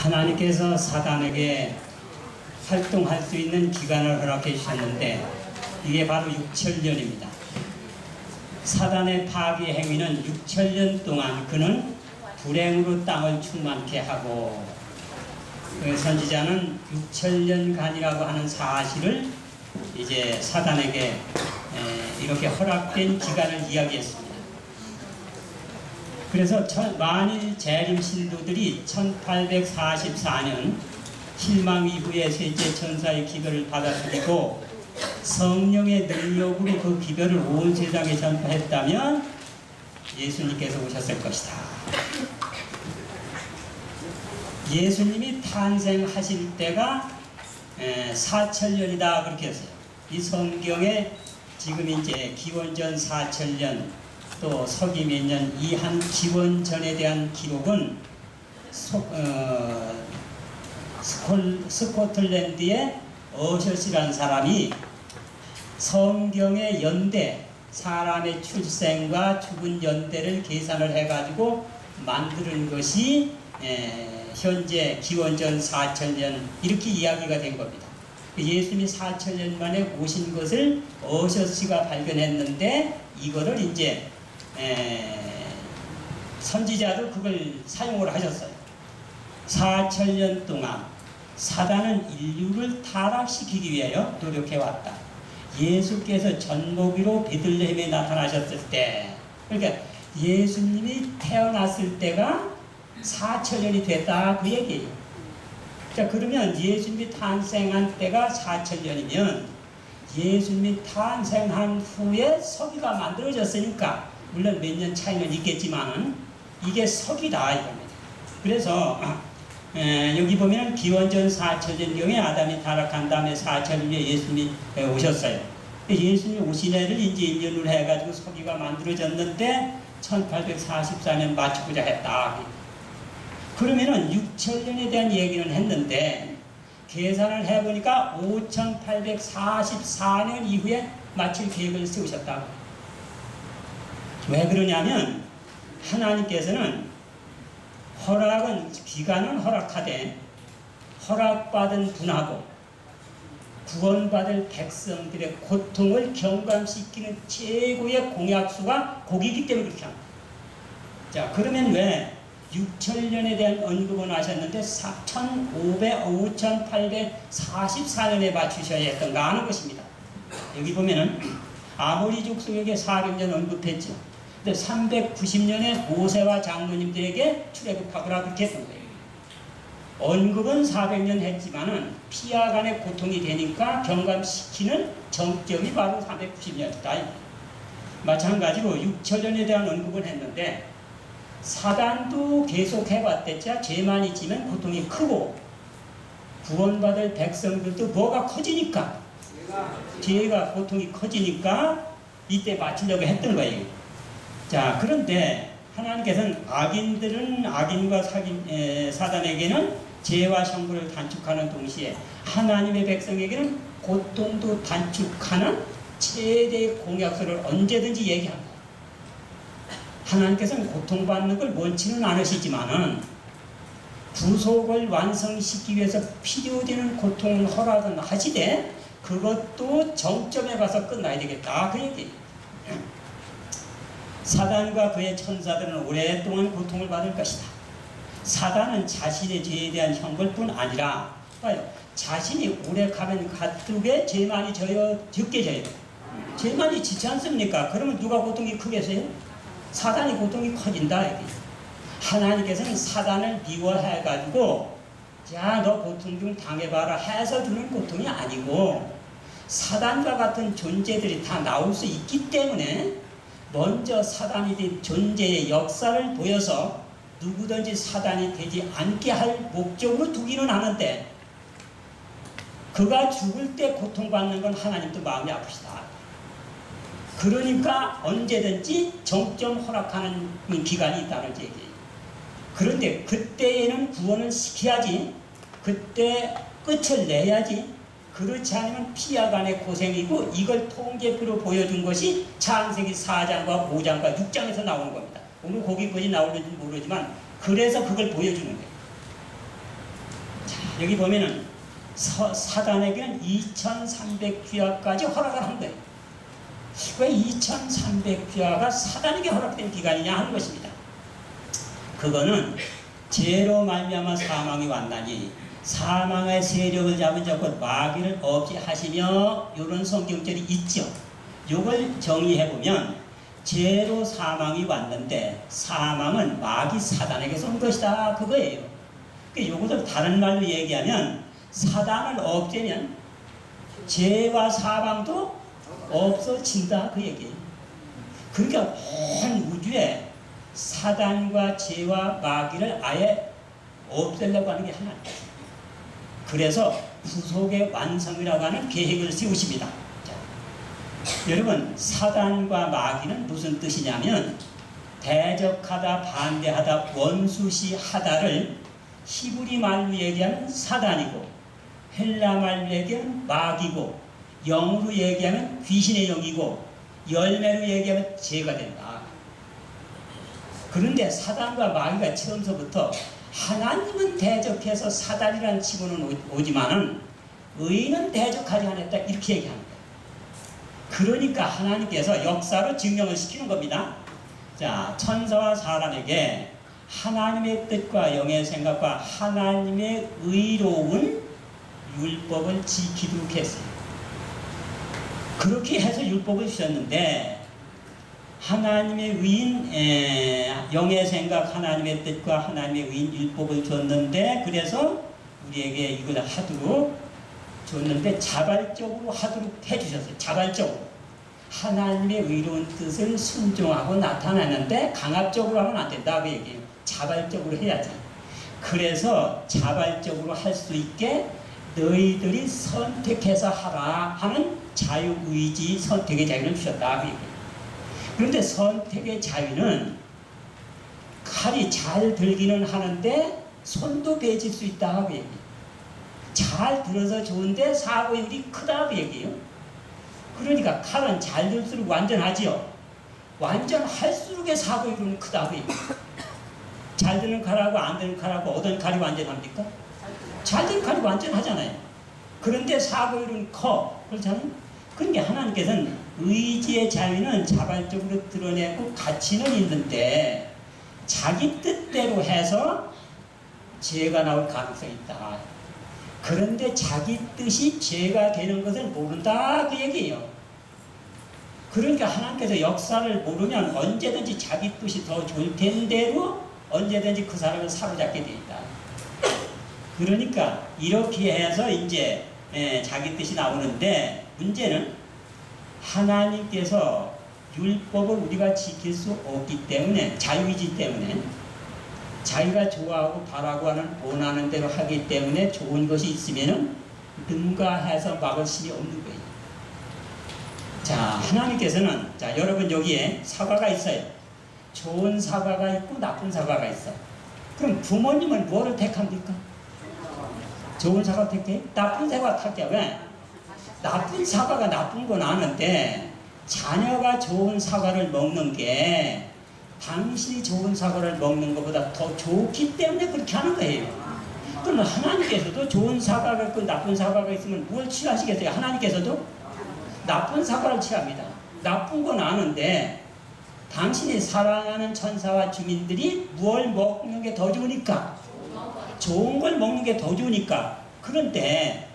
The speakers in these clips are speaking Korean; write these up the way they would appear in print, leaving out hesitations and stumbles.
하나님께서 사단에게 활동할 수 있는 기간을 허락해 주셨는데 이게 바로 6천년입니다. 사단의 파괴 행위는 6천년 동안 그는 불행으로 땅을 충만케 하고, 선지자는 6천년간이라고 하는 사실을 이제 사단에게 이렇게 허락된 기간을 이야기했습니다. 그래서 만일 재림 신도들이 1844년 실망 이후에 셋째 천사의 기별을 받아들이고 성령의 능력으로 그 기별을 온 세상에 전파했다면 예수님께서 오셨을 것이다. 예수님이 탄생하실 때가 4천년이다 그렇게 했어요. 이 성경에 지금 이제 기원전 4천년 또 서기 몇 년 이 한 기원전에 대한 기록은 스코틀랜드의 어셔시라는 사람이 성경의 연대, 사람의 출생과 죽은 연대를 계산을 해가지고 만드는 것이 현재 기원전 4천년 이렇게 이야기가 된 겁니다. 예수님이 4천년 만에 오신 것을 어셔시가 발견했는데 이거를 이제 선지자도 그걸 사용을 하셨어요. 4천년 동안 사단은 인류를 타락시키기 위하여 노력해왔다. 예수께서 전모기로 베들레헴에 나타나셨을 때, 그러니까 예수님이 태어났을 때가 4천년이 됐다 그 얘기예요. 자, 그러면 예수님이 탄생한 때가 4천년이면 예수님이 탄생한 후에 서기가 만들어졌으니까 물론 몇 년 차이는 있겠지만 이게 서기다 이겁니다. 그래서 여기 보면 기원전 4천년경에 아담이 타락한 다음에 4천년에 예수님이 오셨어요. 예수님이 오신 해를 이제 인연으로 해가지고 서기가 만들어졌는데 1844년 맞추고자 했다. 그러면은 6천년에 대한 얘기는 했는데 계산을 해보니까 5844년 이후에 마칠 계획을 세우셨다고. 왜 그러냐면 하나님께서는 허락은 기간은 허락하되 허락받은 분하고 구원받을 백성들의 고통을 경감시키는 최고의 공약수가 거기이기 때문에 그렇게 합니다. 자, 그러면 왜 6천년에 대한 언급은 하셨는데 5844년에 맞추셔야 했던가 하는 것입니다. 여기 보면은 아모리 족속에게 400년 언급했죠. 근데 390년에 모세와 장로님들에게 출애굽하거라 그렇게 했던 거예요. 언급은 400년 했지만은 피아간의 고통이 되니까 경감시키는 정점이 바로 390년이다. 마찬가지로 6천년에 대한 언급은 했는데 사단도 계속 해봤댔자 죄만 있지만 고통이 크고 구원받을 백성들도 뭐가 커지니까 죄가 고통이 커지니까 이때 맞추려고 했던 거예요. 자, 그런데 하나님께서는 악인과 사단에게는 죄와 형벌을 단축하는 동시에 하나님의 백성에게는 고통도 단축하는 최대의 공약서를 언제든지 얘기합니다. 하나님께서는 고통받는 걸 원치는 않으시지만은 구속을 완성시키기 위해서 필요되는 고통을 허락은 하시되 그것도 정점에 가서 끝나야 되겠다 그 얘기예요. 사단과 그의 천사들은 오랫동안 고통을 받을 것이다. 사단은 자신의 죄에 대한 형벌뿐 아니라 봐요. 자신이 오래 가면 가득에 죄만이 적게 져요. 죄만이 지지 않습니까? 그러면 누가 고통이 크겠어요? 사단이 고통이 커진다. 여기. 하나님께서는 사단을 미워해가지고 자, 너 고통 좀 당해봐라 해서 주는 고통이 아니고 사단과 같은 존재들이 다 나올 수 있기 때문에 먼저 사단이 된 존재의 역사를 보여서 누구든지 사단이 되지 않게 할 목적으로 두기는 하는데 그가 죽을 때 고통받는 건 하나님도 마음이 아프시다. 그러니까 언제든지 정점 허락하는 기간이 있다는 얘기예요. 그런데 그때에는 구원을 시켜야지, 그때 끝을 내야지, 그렇지 않으면 피아간의 고생이고 이걸 통계표로 보여준 것이 창세기 4장과 5장과 6장에서 나오는 겁니다. 오늘 거기까지 나오는지 모르지만 그래서 그걸 보여주는 거예요. 여기 보면은 사단에게는 2300귀하까지 허락을 한 거예요. 왜 2300귀하가 사단에게 허락된 기간이냐 하는 것입니다. 그거는 죄로 말미암아 사망이 왔나니 사망의 세력을 잡은 자곧 마귀를 없이하시며 이런 성경절이 있죠. 이걸 정의해보면 죄로 사망이 왔는데 사망은 마귀 사단에게서 온 것이다 그거예요. 이것을 다른 말로 얘기하면 사단을 없애면 죄와 사망도 없어진다 그 얘기예요. 그러니까 온 우주에 사단과 죄와 마귀를 아예 없애려고 하는 게 하나님. 그래서 구속의 완성이라고 하는 계획을 세우십니다. 자, 여러분 사단과 마귀는 무슨 뜻이냐면 대적하다 반대하다 원수시하다를 히브리 말로 얘기하면 사단이고 헬라 말로 얘기하면 마귀고 영으로 얘기하면 귀신의 영이고 열매로 얘기하면 죄가 된다. 그런데 사단과 마귀가 처음서부터 하나님은 대적해서 사단이라는 치고는 오지만은 의인은 대적하지 않았다 이렇게 얘기하는 거예요. 그러니까 하나님께서 역사로 증명을 시키는 겁니다. 자, 천사와 사람에게 하나님의 뜻과 영의 생각과 하나님의 의로운 율법을 지키도록 했어요. 그렇게 해서 율법을 주셨는데 하나님의 의인 영의 생각 하나님의 뜻과 하나님의 의인 율법을 줬는데 그래서 우리에게 이걸 하도록 줬는데 자발적으로 하도록 해주셨어요. 자발적으로 하나님의 의로운 뜻을 순종하고 나타나는데 강압적으로 하면 안 된다 그 얘기예요. 자발적으로 해야지. 그래서 자발적으로 할 수 있게 너희들이 선택해서 하라 하는 자유의지 선택의 자유를 주셨다 그 얘기예요. 그런데 선택의 자유는 칼이 잘 들기는 하는데 손도 베질 수 있다 그 얘기예요. 잘 들어서 좋은데 사고율이 크다 그 얘기예요. 그러니까 칼은 잘 들수록 완전하지요. 완전할수록의 사고율은 크다 그 얘기예요. 잘 드는 칼하고 안 드는 칼하고 어떤 칼이 완전합니까? 잘 드는 칼이 완전하잖아요. 그런데 사고율은 커. 그렇잖아요. 그러니까 하나님께서는 의지의 자유는 자발적으로 드러내고 가치는 있는데 자기 뜻대로 해서 죄가 나올 가능성이 있다. 그런데 자기 뜻이 죄가 되는 것을 모른다 그 얘기예요. 그러니까 하나님께서 역사를 모르면 언제든지 자기 뜻이 더 좋을 텐데로 언제든지 그 사람을 사로잡게 돼 있다. 그러니까 이렇게 해서 이제 자기 뜻이 나오는데 문제는 하나님께서 율법을 우리가 지킬 수 없기 때문에 자유이기 때문에 자기가 좋아하고 바라고 하는 원하는 대로 하기 때문에 좋은 것이 있으면 능가해서 막을 힘이 없는 거예요. 자, 하나님께서는 자 여러분 여기에 사과가 있어요. 좋은 사과가 있고 나쁜 사과가 있어. 그럼 부모님은 뭐를 택합니까? 좋은 사과 택해? 나쁜 사과 택해. 왜? 나쁜 사과가 나쁜 건 아는데 자녀가 좋은 사과를 먹는 게 당신이 좋은 사과를 먹는 것보다 더 좋기 때문에 그렇게 하는 거예요. 그러면 하나님께서도 좋은 사과가 있고 나쁜 사과가 있으면 뭘 취하시겠어요? 하나님께서도 나쁜 사과를 취합니다. 나쁜 건 아는데 당신이 사랑하는 천사와 주민들이 뭘 먹는 게 더 좋으니까 좋은 걸 먹는 게 더 좋으니까 그런데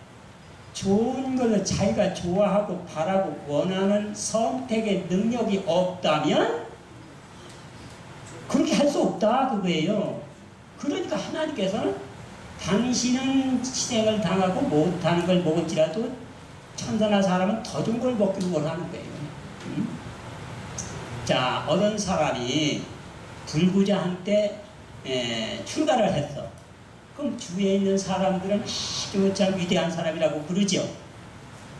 좋은 걸 자기가 좋아하고 바라고 원하는 선택의 능력이 없다면 그렇게 할 수 없다 그거예요. 그러니까 하나님께서는 당신은 희생을 당하고 못하는 걸 먹을지라도 천사나 사람은 더 좋은 걸 먹기를 원하는 거예요. 자, 어떤 사람이 불구자한 때 출가를 했어. 그럼 주위에 있는 사람들은 아주 참 위대한 사람이라고 그러죠.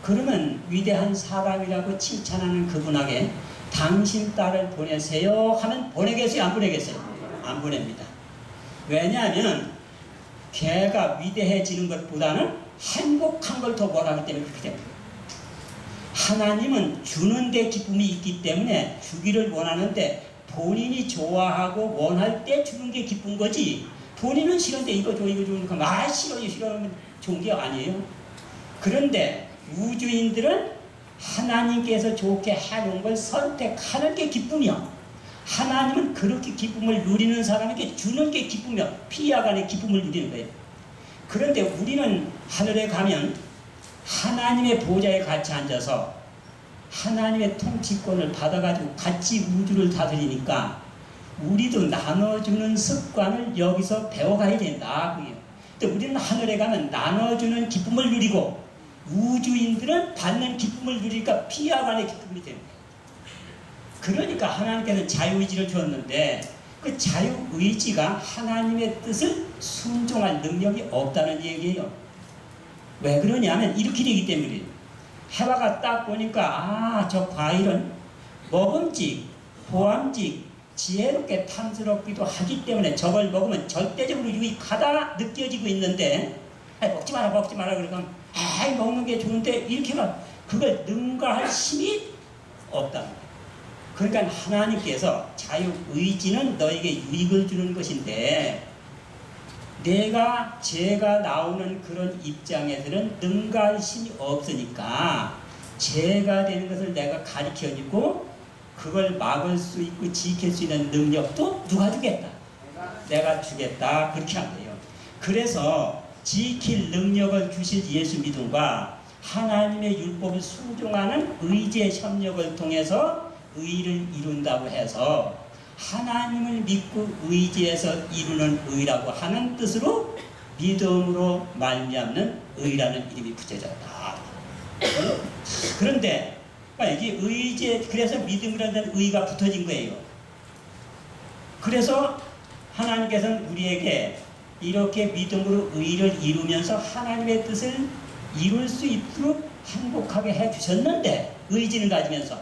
그러면 위대한 사람이라고 칭찬하는 그분에게 당신 딸을 보내세요 하면 보내겠어요? 안 보내겠어요? 안 보냅니다. 왜냐하면 걔가 위대해지는 것보다는 행복한 걸 더 원하기 때문에 그렇게 됩니다. 하나님은 주는 데 기쁨이 있기 때문에 주기를 원하는데 본인이 좋아하고 원할 때 주는 게 기쁜 거지 본인은 싫은데 이거 줘 이거 주니까 아 싫어요 싫어하면 좋은 게 아니에요. 그런데 우주인들은 하나님께서 좋게 해놓은 걸 선택하는 게 기쁨이야. 하나님은 그렇게 기쁨을 누리는 사람에게 주는 게 기쁨이야. 피하간의 기쁨을 누리는 거예요. 그런데 우리는 하늘에 가면 하나님의 보좌에 같이 앉아서 하나님의 통치권을 받아가지고 같이 우주를 다스리니까 우리도 나눠주는 습관을 여기서 배워가야 된다. 근데 우리는 하늘에 가면 나눠주는 기쁨을 누리고 우주인들은 받는 기쁨을 누리니까 피하간의 기쁨이 되는 거예요. 그러니까 하나님께서는 자유의지를 줬는데 그 자유의지가 하나님의 뜻을 순종할 능력이 없다는 얘기예요. 왜 그러냐면 이렇게 되기 때문이에요. 해와가 딱 보니까 저 과일은 먹음직, 보암직, 지혜롭게 탐스럽기도 하기 때문에 저걸 먹으면 절대적으로 유익하다 느껴지고 있는데 먹지 마라 그러면 먹는 게 좋은데 이렇게 막 그걸 능가할 힘이 없다는 거예요. 그러니까 하나님께서 자유의지는 너에게 유익을 주는 것인데 제가 나오는 그런 입장에서는 능가할 힘이 없으니까 제가 되는 것을 내가 가르쳐주고 그걸 막을 수 있고 지킬 수 있는 능력도 누가 주겠다? 내가 주겠다. 그렇게 한 거예요. 그래서 지킬 능력을 주실 예수 믿음과 하나님의 율법을 순종하는 의지의 협력을 통해서 의를 이룬다고 해서 하나님을 믿고 의지해서 이루는 의라고 하는 뜻으로 믿음으로 말미암는 의라는 이름이 붙여졌다. 그런데 이게 의지에 그래서 믿음이라는 의가 붙어진 거예요. 그래서 하나님께서는 우리에게 이렇게 믿음으로 의를 이루면서 하나님의 뜻을 이룰 수 있도록 행복하게 해주셨는데 의지를 가지면서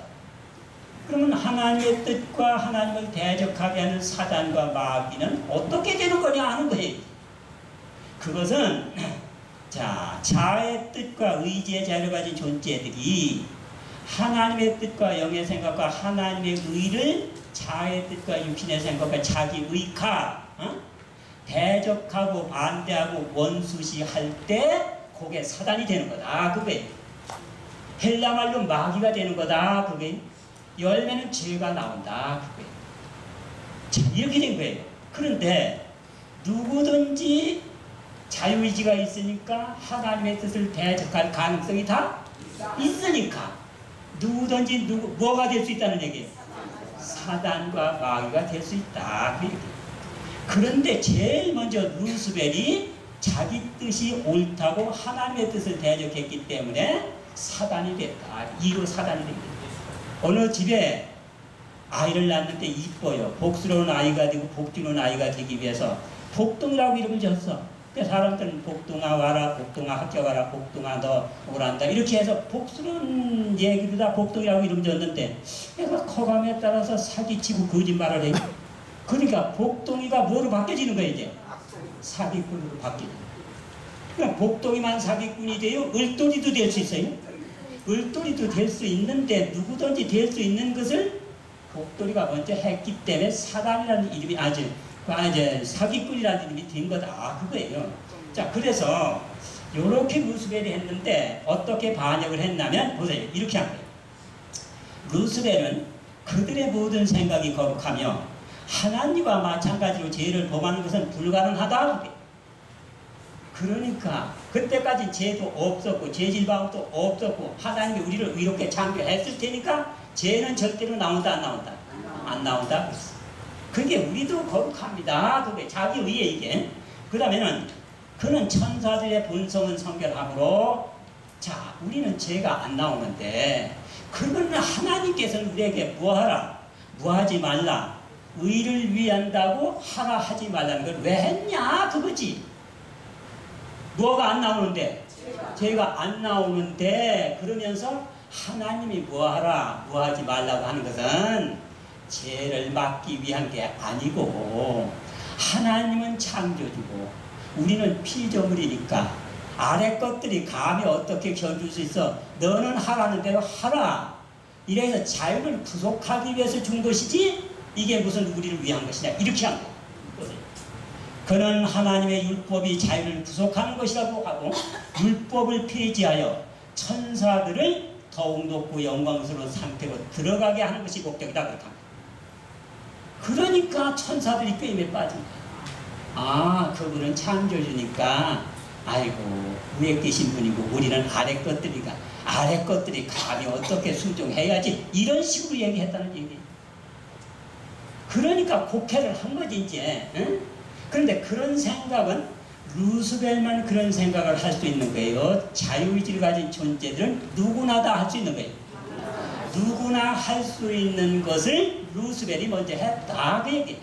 그러면 하나님의 뜻과 하나님을 대적하게 하는 사단과 마귀는 어떻게 되는 거냐 하는 거예요. 그것은 자아의 뜻과 의지의 자유를 가진 존재들이 하나님의 뜻과 영의 생각과 하나님의 의를 자아의 뜻과 육신의 생각과 자기 의가 대적하고 반대하고 원수시할 때 그게 사단이 되는 거다. 그게 헬라말로 마귀가 되는 거다. 그게 열매는 죄가 나온다. 그게 자, 이렇게 된 거예요. 그런데 누구든지 자유의지가 있으니까 하나님의 뜻을 대적할 가능성이 다 있으니까 누구든지 뭐가 될 수 있다는 얘기예요. 사단과 마귀가 될 수 있다. 그런데 제일 먼저 루스벨이 자기 뜻이 옳다고 하나님의 뜻을 대적했기 때문에 사단이 됐다. 이로 사단이 됩니다. 어느 집에 아이를 낳는데 이뻐요. 복스러운 아이가 되고 복주는 아이가 되기 위해서 복동이라고 이름을 지었어. 그 사람들은 복동아 와라, 복동아 학교 가라, 복동아 너 오란다 이렇게 해서 복스러운 얘기로 다 복동이라고 이름 지었는데 얘가 커감에 따라서 사기치고 거짓말을 해요. 그러니까 복동이가 뭐로 바뀌어지는 거예요? 이제 사기꾼으로 바뀌는 거예요. 그러니까 복동이만 사기꾼이 돼요? 을돌이도 될 수 있어요? 을돌이도 될 수 있는데 누구든지 될 수 있는 것을 복돌이가 먼저 했기 때문에 사단이라는 이름이 이제 사기꾼이라는 이름이 된 거다. 그거예요. 자, 그래서 이렇게 루스벨이 했는데 어떻게 반역을 했냐면 보세요. 이렇게 한 거예요. 루스벨은 그들의 모든 생각이 거룩하며 하나님과 마찬가지로 죄를 범하는 것은 불가능하다. 그러니까 그때까지 죄도 없었고 죄질방도 없었고 하나님이 우리를 의롭게 창조했을 테니까 죄는 절대로 나온다 안 나온다? 안 나온다. 그게 우리도 거룩합니다. 그게 자기 의에 이게. 그 다음에는 그는 천사들의 본성은 성결함으로 자 우리는 죄가 안 나오는데 그러면 하나님께서는 우리에게 뭐하라? 뭐하지 말라. 의를 위한다고 하라 하지 말라는 걸 왜 했냐? 그거지. 뭐가 안 나오는데? 죄가 안 나오는데 그러면서 하나님이 뭐하라 뭐하지 말라고 하는 것은 죄를 막기 위한 게 아니고 하나님은 창조주고 우리는 피조물이니까 아래 것들이 감히 어떻게 견줄 수 있어. 너는 하라는 대로 하라. 이래서 자유를 구속하기 위해서 준 것이지 이게 무슨 우리를 위한 것이냐 이렇게 한 거예요. 그는 하나님의 율법이 자유를 구속하는 것이라고 하고 율법을 폐지하여 천사들을 더욱 높고 영광스러운 상태로 들어가게 하는 것이 목적이다 그렇다. 그러니까 천사들이 꾀임에 빠진다. 아, 그분은 창조주니까 아이고 위에 계신 분이고 우리는 아래 것들이가 아래 것들이 감히 어떻게 순종해야지 이런 식으로 얘기했다는 얘기예요. 그러니까 곡해를 한 거지 이제. 응? 그런데 그런 생각은 루스벨만 그런 생각을 할 수 있는 거예요. 자유의지를 가진 존재들은 누구나 다 할 수 있는 거예요. 누구나 할 수 있는 것을 루스벨이 먼저 했다 그 얘기예요.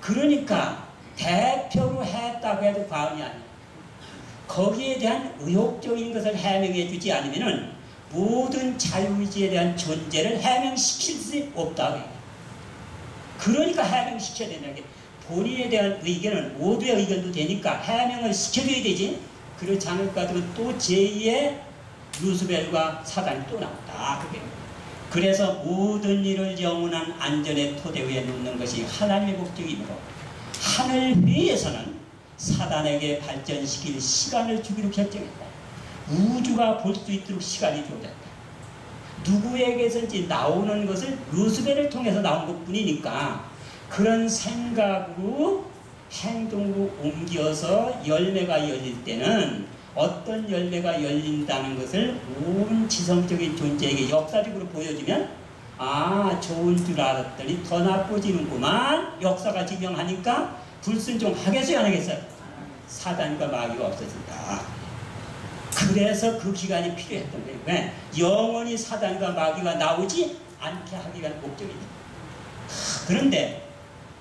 그러니까 대표로 했다고 해도 과언이 아니에요. 거기에 대한 의혹적인 것을 해명해 주지 않으면 모든 자유의지에 대한 존재를 해명시킬 수 없다고 해요. 그러니까 해명시켜야 된다는 게 본인에 대한 의견은 모두의 의견도 되니까 해명을 시켜줘야 되지. 그렇지 않을 것 같으면 또 제2의 루스벨과 사단이 또 나온다. 그게. 그래서 모든 일을 영원한 안전의 토대 위에 놓는 것이 하나님의 목적이므로 하늘 위에서는 사단에게 발전시킬 시간을 주기로 결정했다. 우주가 볼 수 있도록 시간이 주어졌다. 누구에게서인지 나오는 것을 루스벨을 통해서 나온 것뿐이니까 그런 생각으로 행동으로 옮겨서 열매가 열릴 때는 어떤 열매가 열린다는 것을 온 지성적인 존재에게 역사적으로 보여주면 아 좋은 줄 알았더니 더 나빠지는구만. 역사가 증명하니까 불순종하겠어요 안 하겠어요? 사단과 마귀가 없어진다. 그래서 그 기간이 필요했던 거예요. 왜? 영원히 사단과 마귀가 나오지 않게 하기 위한 목적입니다. 그런데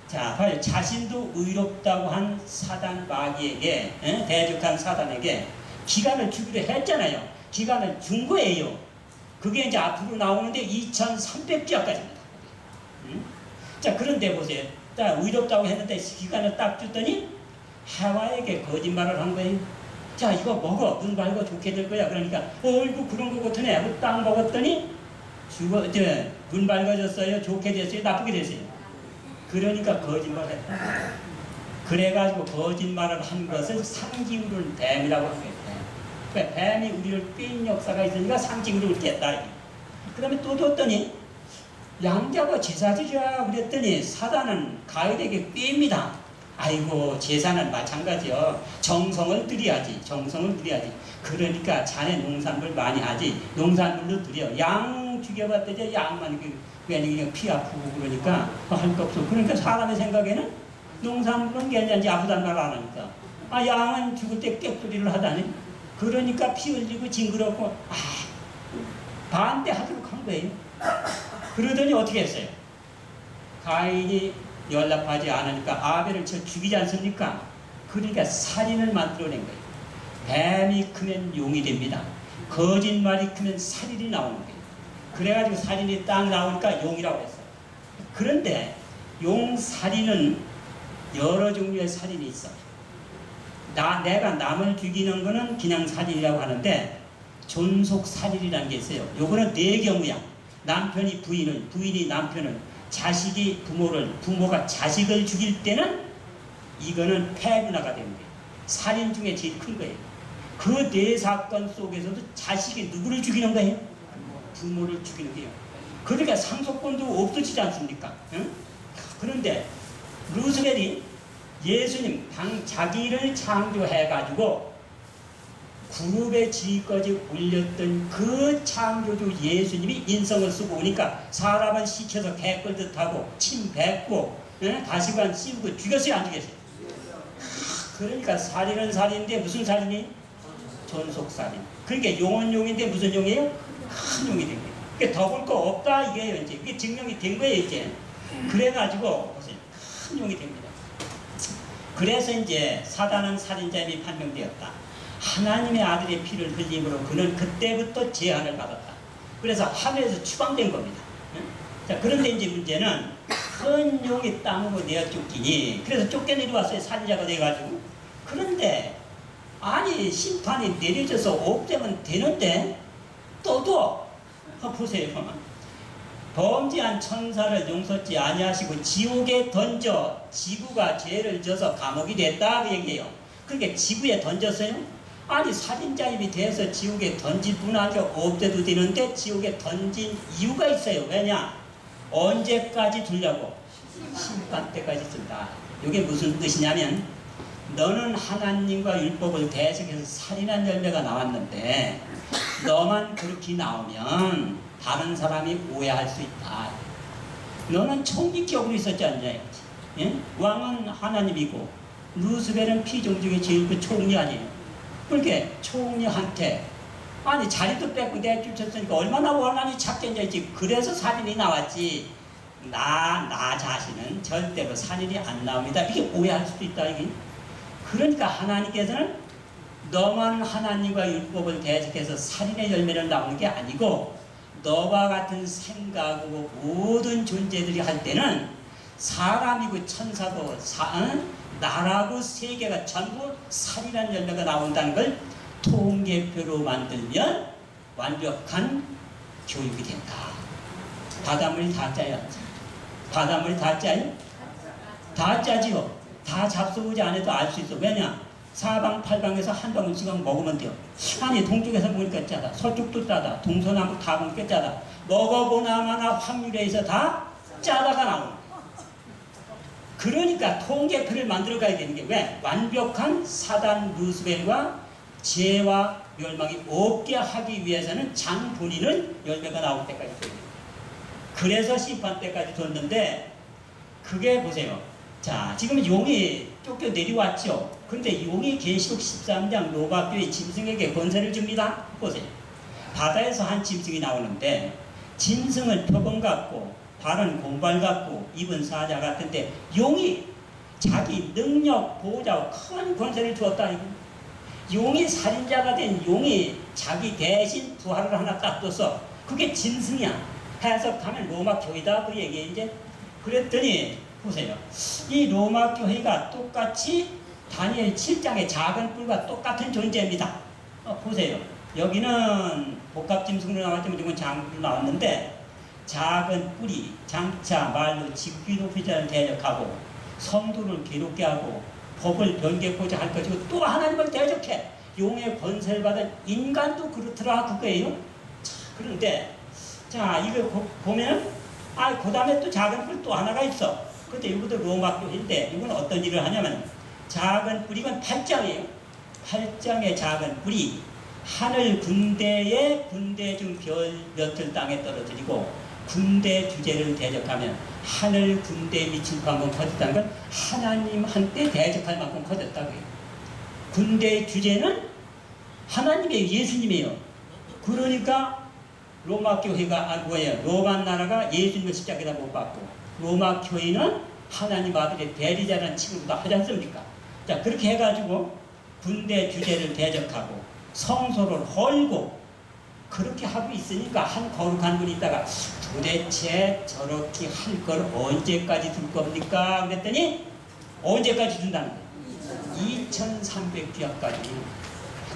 자, 봐요. 자신도 의롭다고 한 사단 마귀에게 대적한 사단에게 기간을 주기로 했잖아요. 기간을 준 거예요. 그게 이제 앞으로 나오는데 2300주야까지입니다. 자, 그런데 보세요. 자, 의롭다고 했는데 기간을 딱 줬더니 하와에게 거짓말을 한 거예요. 자, 이거 먹어. 눈 밝고 좋게 될 거야. 그러니까 어이구 그런 거 같으네 하고 딱 먹었더니 눈 밝아졌어요. 좋게 됐어요. 나쁘게 됐어요. 그러니까 거짓말을 했다. 그래가지고 거짓말을 한 것을 상징으로는 뱀이라고 한 거예요. 그러니까 뱀이 우리를 뺀 역사가 있으니까 상징으로 이렇게 했다. 그 다음에 또 뒀더니 양자가 제사지라 그랬더니 사단은 가인에게 꿰입니다. 아이고 제사는 마찬가지요. 정성을 들여야지. 정성을 들여야지. 그러니까 자네 농산물 많이 하지. 농산물로 들여. 양 죽여봤더니 양만 그냥 피 아프고 그러니까 할 거 없어. 그러니까 사람의 생각에는 농산물은 괜찮지 아프단 말 안 하니까. 아 양은 죽을 때 깨소리를 하다니. 그러니까 피 흘리고 징그럽고 반대하도록 한 거예요. 그러더니 어떻게 했어요? 가인이 연락하지 않으니까 아벨을 저 죽이지 않습니까? 그러니까 살인을 만들어낸 거예요. 뱀이 크면 용이 됩니다. 거짓말이 크면 살인이 나오는 거예요. 그래가지고 살인이 딱 나오니까 용이라고 했어요. 그런데 용 살인은 여러 종류의 살인이 있어. 내가 남을 죽이는 거는 그냥 살인이라고 하는데 존속 살인이라는 게 있어요. 요거는 네 경우야. 남편이 부인을, 부인이 남편을, 자식이 부모를, 부모가 자식을 죽일 때는 이거는 폐문화가 되는 거예요. 살인 중에 제일 큰 거예요. 그 네 사건 속에서도 자식이 누구를 죽이는 거예요? 부모를 죽이는 거예요. 그러니까 상속권도 없어지지 않습니까? 응? 그런데 루스벨이 예수님 자기를 창조해가지고 그룹의 지위까지 올렸던 그 창조주 예수님이 인성을 쓰고 오니까 사람은 시켜서 개끌듯 하고 침 뱉고 가시관 씌우고 죽였어요 안 죽였어요? 그러니까 살인은 살인인데 무슨 살인이? 존속살인. 그러니까 용은 용인데 무슨 용이에요? 큰 용이 된 거예요. 그러니까 더 볼 거 없다 이게요 이제. 그게 증명이 된 거예요 이제. 그래가지고 큰 용이 됩니다. 그래서 이제 사단은 살인자임이 판명되었다. 하나님의 아들의 피를 흘림으로 그는 그때부터 제한을 받았다. 그래서 하늘에서 추방된 겁니다. 자, 그런데 이제 문제는 큰 용이 땅으로 내어 쫓기니 그래서 쫓겨내려왔어요. 살인자가 돼가지고. 그런데 아니 심판이 내려져서 없애면 되는데 또도 보세요. 범죄한 천사를 용서치 아니하시고 지옥에 던져 지구가 죄를 져서 감옥이 됐다 그 얘기예요. 그러니까 지구에 던졌어요? 아니 살인자입이 돼서 지옥에 던질 뿐 아니라 없애도 되는데 지옥에 던진 이유가 있어요. 왜냐? 언제까지 두려고? 심판 때까지 둔다. 이게 무슨 뜻이냐면 너는 하나님과 율법을 대적해서 살인한 열매가 나왔는데 너만 그렇게 나오면 다른 사람이 오해할 수 있다. 너는 총기격으로 있었지 않냐. 예? 왕은 하나님이고 루스벨은 피종족의 제일 그 총리 아니에요. 그렇게 총리한테 아니 자리도 뺏고 내쫓았으니까 얼마나 원한이 찾겠냐지. 그래서 살인이 나왔지. 나 자신은 절대로 살인이 안 나옵니다. 이게 오해할 수도 있다. 이게. 그러니까 하나님께서는 너만 하나님과 율법을 대적해서 살인의 열매를 나오는 게 아니고 너와 같은 생각하고 모든 존재들이 할 때는 사람이고 천사고 나라고 세계가 전부 살인한 열매가 나온다는 걸 통계표로 만들면 완벽한 교육이 된다. 바닷물이 다 짜요. 바닷물이 다 짜요? 다 짜지요. 다 잡숴보지 않아도 알 수 있어. 왜냐? 사방팔방에서 한 방울씩 먹으면 돼요. 아니 동쪽에서 먹으니까 짜다. 서쪽도 짜다. 동서남북 다 먹으니까 짜다. 먹어보나마나 확률에서 다 짜다가 나오는 거예요. 그러니까 통계표를 만들어 가야 되는 게 왜? 완벽한 사단 루스벨과 죄와 멸망이 없게 하기 위해서는 장 본인은 열매가 나올 때까지 둬야 돼요. 그래서 심판 때까지 뒀는데 그게 보세요. 자, 지금 용이 쫓겨 내려왔죠. 그런데 용이 계시록 13장 노바교의 짐승에게 권세를 줍니다. 보세요. 바다에서 한 짐승이 나오는데 짐승은 표범 같고 발은 공발 같고 입은 사자 같은데 용이 자기 능력 보호자와 큰 권세를 주었다. 용이 살인자가 된 용이 자기 대신 부활을 하나 딱 둬서 그게 짐승이야. 해석하면 로마 교회다 그 얘기에 이제 그랬더니 보세요. 이 로마 교회가 똑같이 다니엘 7장의 작은 뿔과 똑같은 존재입니다. 보세요. 여기는 복합짐승으로 나왔지만 이건 장으로 나왔는데 작은 뿔이 장차 말로 지극히 높이 자를 대적하고 성도를 괴롭게 하고 법을 변개코자 할 것이고 또 하나님을 대적해. 용의 권세를 받은 인간도 그렇더라 그거예요. 자, 그런데 자 이거 보면 그 다음에 또 작은 뿔 또 하나가 있어. 근데 이것도 로마 교회인데 이건 어떤 일을 하냐면 작은 뿔이 이건 8장이에요. 8장의 작은 뿔이 하늘 군대의 군대 중 별 몇을 땅에 떨어뜨리고 군대 주제를 대적하면 하늘 군대에 미칠 만큼 커졌다는 건 하나님한테 대적할 만큼 커졌다고 해요. 군대의 주제는 하나님의 예수님이에요. 그러니까 로마 교회가 로마 나라가 예수님을 십자가에다 못 박고 로마 교회는 하나님 아들의 대리자라는 칭호도 하지 않습니까? 자, 그렇게 해가지고 군대 주제를 대적하고 성소를 헐고 그렇게 하고 있으니까 한 거룩한 분이 있다가 도대체 저렇게 할 걸 언제까지 둘 겁니까? 그랬더니 언제까지 준다는 거예요? 2300주야까지.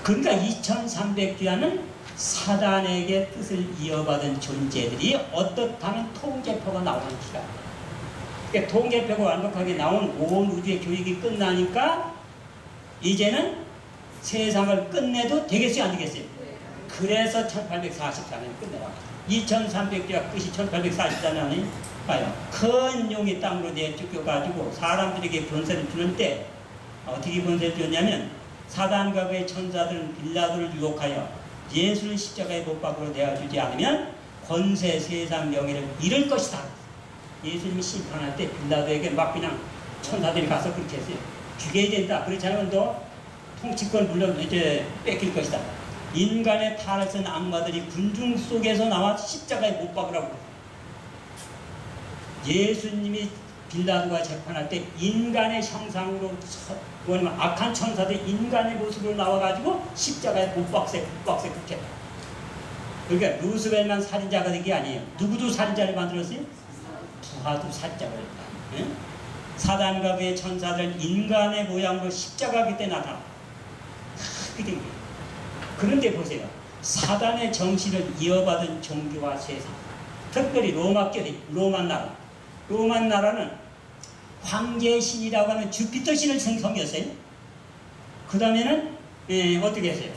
그러니까 2300주야는 사단에게 뜻을 이어받은 존재들이 어떻다면 통계표가 나오는 기간. 그러니까 통계표가 완벽하게 나온 온 우주의 교육이 끝나니까 이제는 세상을 끝내도 되겠어요 안 되겠어요? 그래서 1844년에 끝내라고. 2300주야 끝이 1844년에 봐요. 큰 용이 땅으로 내쫓겨가지고 사람들에게 권세를 주는데 어떻게 권세를 줬냐면 사단과 그의 천사들은 빌라도를 유혹하여 예수를 십자가에 못 박으로 내어주지 않으면 권세 세상 명예를 잃을 것이다. 예수님이 심판할 때 빌라도에게 막 그냥 천사들이 가서 그렇게 했어요. 죽여야 된다. 그렇지 않으면 너 통치권 물론 이제 뺏길 것이다. 인간의 탈을 쓴 악마들이 군중 속에서 나와 십자가에 못 박으라고. 예수님이 빌라도가 재판할 때 인간의 형상으로 악한 천사들 인간의 모습으로 나와가지고 십자가에 못 박세 그렇게. 그러니까 루스벨만 살인자가 된 게 아니에요. 누구도 살인자를 만들었어요? 부하도 살인자가 됐다. 응? 사단과 그의 천사들은 인간의 모양으로 십자가 그때 나타나. 그게 된 거예요. 그런데 보세요. 사단의 정신을 이어받은 종교와 세상, 특별히 로마교회, 로마 나라는 황제신이라고 하는 주피터 신을 섬겼어요. 그 다음에는 어떻게 했어요?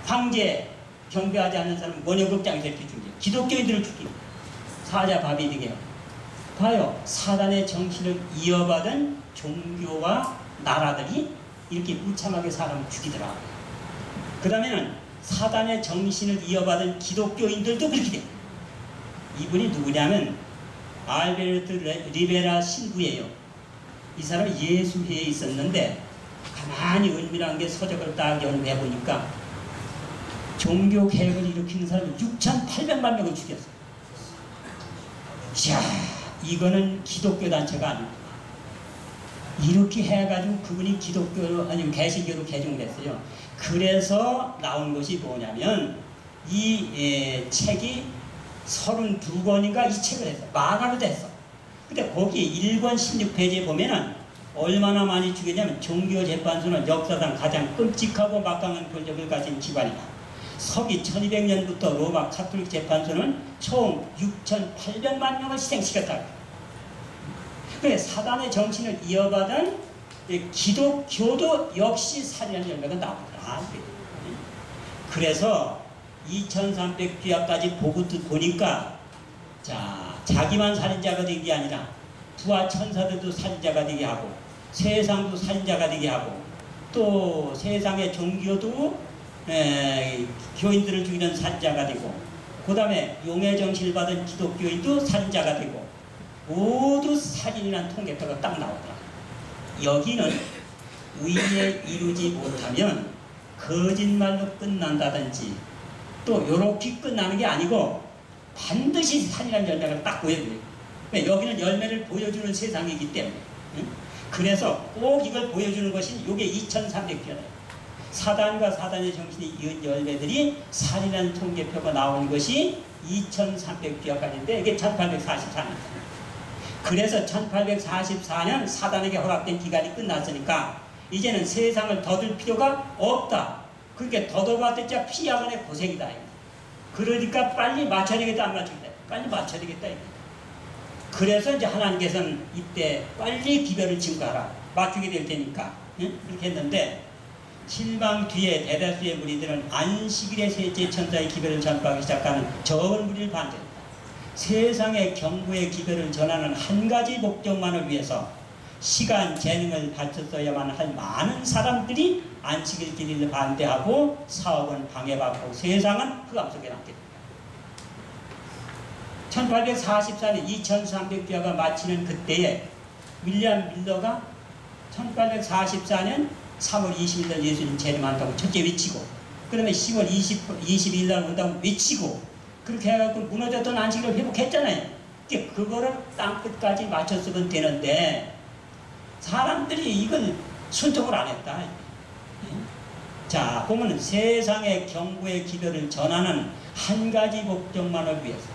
황제 경배하지 않는 사람은 원형극장에서 이렇게 죽여. 기독교인들을 죽이고 사자밥이 되게요. 봐요. 사단의 정신을 이어받은 종교와 나라들이 이렇게 무참하게 사람을 죽이더라. 그 다음에는 사단의 정신을 이어받은 기독교인들도 그렇게 돼요. 이분이 누구냐면 알베르트 리베라 신부예요. 이 사람은 예수회에 있었는데 가만히 은밀한 게 서적을 딱 연구해보니까 종교 개혁을 일으키는 사람이 6,800만 명을 죽였어요. 이야, 이거는 기독교 단체가 아니구나. 이렇게 해가지고 그분이 기독교 아니면 개신교로 개종을 했어요. 그래서 나온 것이 뭐냐면 이 책이 32권인가 이 책을 했어. 만화로 됐어. 근데 거기 1권 16페이지에 보면은 얼마나 많이 죽였냐면 종교재판소는 역사상 가장 끔찍하고 막강한 권력을 가진 기관이다. 서기 1200년부터 로마 카톨릭 재판소는 총 6,800만 명을 희생시켰다. 그래 사단의 정신을 이어받은 기독교도 역시 살인하는 열매가 나오더라. 그래서 2300귀하까지 보니까 자 자기만 살인자가 되는 게 아니라 부하 천사들도 살인자가 되게 하고 세상도 살인자가 되게 하고 또 세상의 종교도 교인들을 죽이는 살인자가 되고 그 다음에 용의 정신을 받은 기독교인도 살인자가 되고 모두 살인이라는 통계표가 딱 나오더라. 여기는 의에 이루지 못하면 거짓말로 끝난다든지 또 요렇게 끝나는 게 아니고 반드시 살인이라는 열매가 딱 보여줘요. 여기는 열매를 보여주는 세상이기 때문에 그래서 꼭 이걸 보여주는 것이 요게 2300편이에요. 사단과 사단의 정신이 이은 열매들이 살인한 통계표가 나온 것이 2300편인데 이게 1844년. 그래서 1844년 사단에게 허락된 기간이 끝났으니까 이제는 세상을 더들 필요가 없다. 그렇게 더더봤자 피하거나 고생이다. 그러니까 빨리 맞춰야 되겠다 안 맞춰야 되겠다. 빨리 맞춰야 되겠다. 그래서 이제 하나님께서는 이때 빨리 기별을 증거하라. 맞추게 될 테니까. 그렇게 했는데 실망 뒤에 대다수의 무리들은 안식일의 셋째 천사의 기별을 전파하기 시작하는 적은 무리를 반대했다. 세상의 경고의 기별을 전하는 한 가지 목적만을 위해서 시간, 재능을 바쳤어야만 할 많은 사람들이 안식일 길이를 반대하고 사업은 방해받고 세상은 흑암 속에 남게 됩니다. 1844년 2300주야가 마치는 그때에 윌리엄 밀러가 1844년 3월 20일 예수님 재림한다고 첫째 외치고 그다음에 10월 22일 날 온다고 외치고 그렇게 해갖고 무너졌던 안식일을 회복했잖아요. 그거를 땅끝까지 맞췄으면 되는데 사람들이 이걸 순통을 안 했다. 자 보면 세상의 경고의 기별을 전하는 한 가지 목적만을 위해서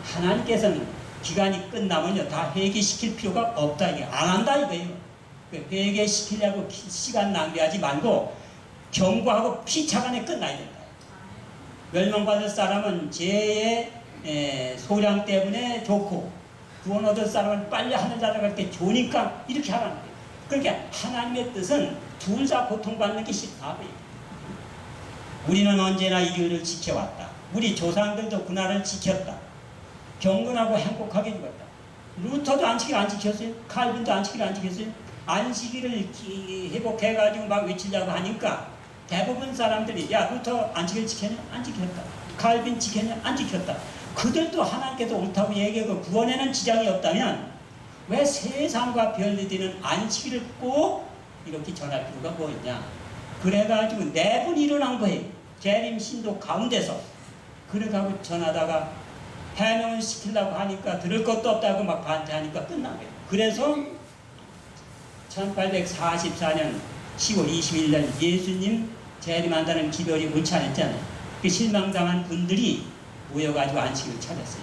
하나님께서는 기간이 끝나면요 다 회개시킬 필요가 없다. 이게 안 한다 이거예요. 회개시키려고 시간 낭비하지 말고 경고하고 피차간에 끝나야 된다. 멸망받을 사람은 죄의 소량 때문에 좋고 구원 얻을 사람은 빨리 하늘 날아갈 때 좋으니까 이렇게 하라는 거예요. 그러니까 하나님의 뜻은 둘 다 고통받는 게 싫다. 우리는 언제나 이 일을 지켜왔다. 우리 조상들도 그날을 지켰다. 경건하고 행복하게 죽었다. 루터도 안식일 안 지켰어요. 칼빈도 안식일 안 지켰어요. 안식일을 회복해가지고 막 외치려고 하니까 대부분 사람들이 야 루터 안식일 지켰냐? 안 지켰다. 칼빈 지켰냐? 안 지켰다. 그들도 하나님께서 옳다고 얘기하고 구원에는 지장이 없다면 왜 세상과 별리되는 안식일을 꼭 이렇게 전할 필요가 뭐 있냐. 그래가지고 매번 일어난 거예요. 재림 신도 가운데서. 그래가지고 전하다가 해명을 시키려고 하니까 들을 것도 없다고 막 반대하니까 끝난 거예요. 그래서 1844년 10월 21일 날 예수님 재림한다는 기별이 옳지 않았잖아요. 그 실망당한 분들이 모여가지고 안식을 차렸어요.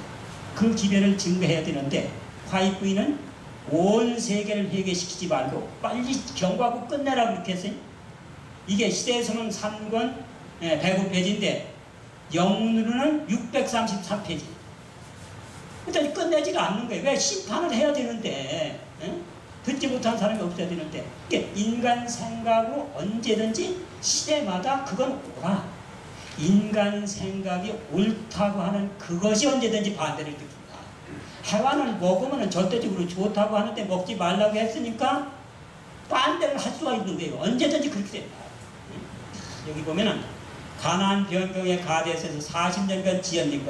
그 기별을 증거해야 되는데 화이부인은 온 세계를 회개시키지 말고 빨리 경고하고 끝내라고 그렇게 했어요. 이게 시대에서는 3권 105페이지인데 영문으로는 633페이지. 일단 끝내지를 않는 거예요. 왜? 심판을 해야 되는데, 듣지 못한 사람이 없어야 되는데, 인간 생각으로 언제든지 시대마다 그건 옳아. 인간 생각이 옳다고 하는 그것이 언제든지 반대를 듣는다. 해완을 먹으면 절대적으로 좋다고 하는데 먹지 말라고 했으니까 반대를 할 수가 있는 거예요. 언제든지 그렇게 된다. 여기 보면은 가나안 변경의 가데스에서 40년간 지연된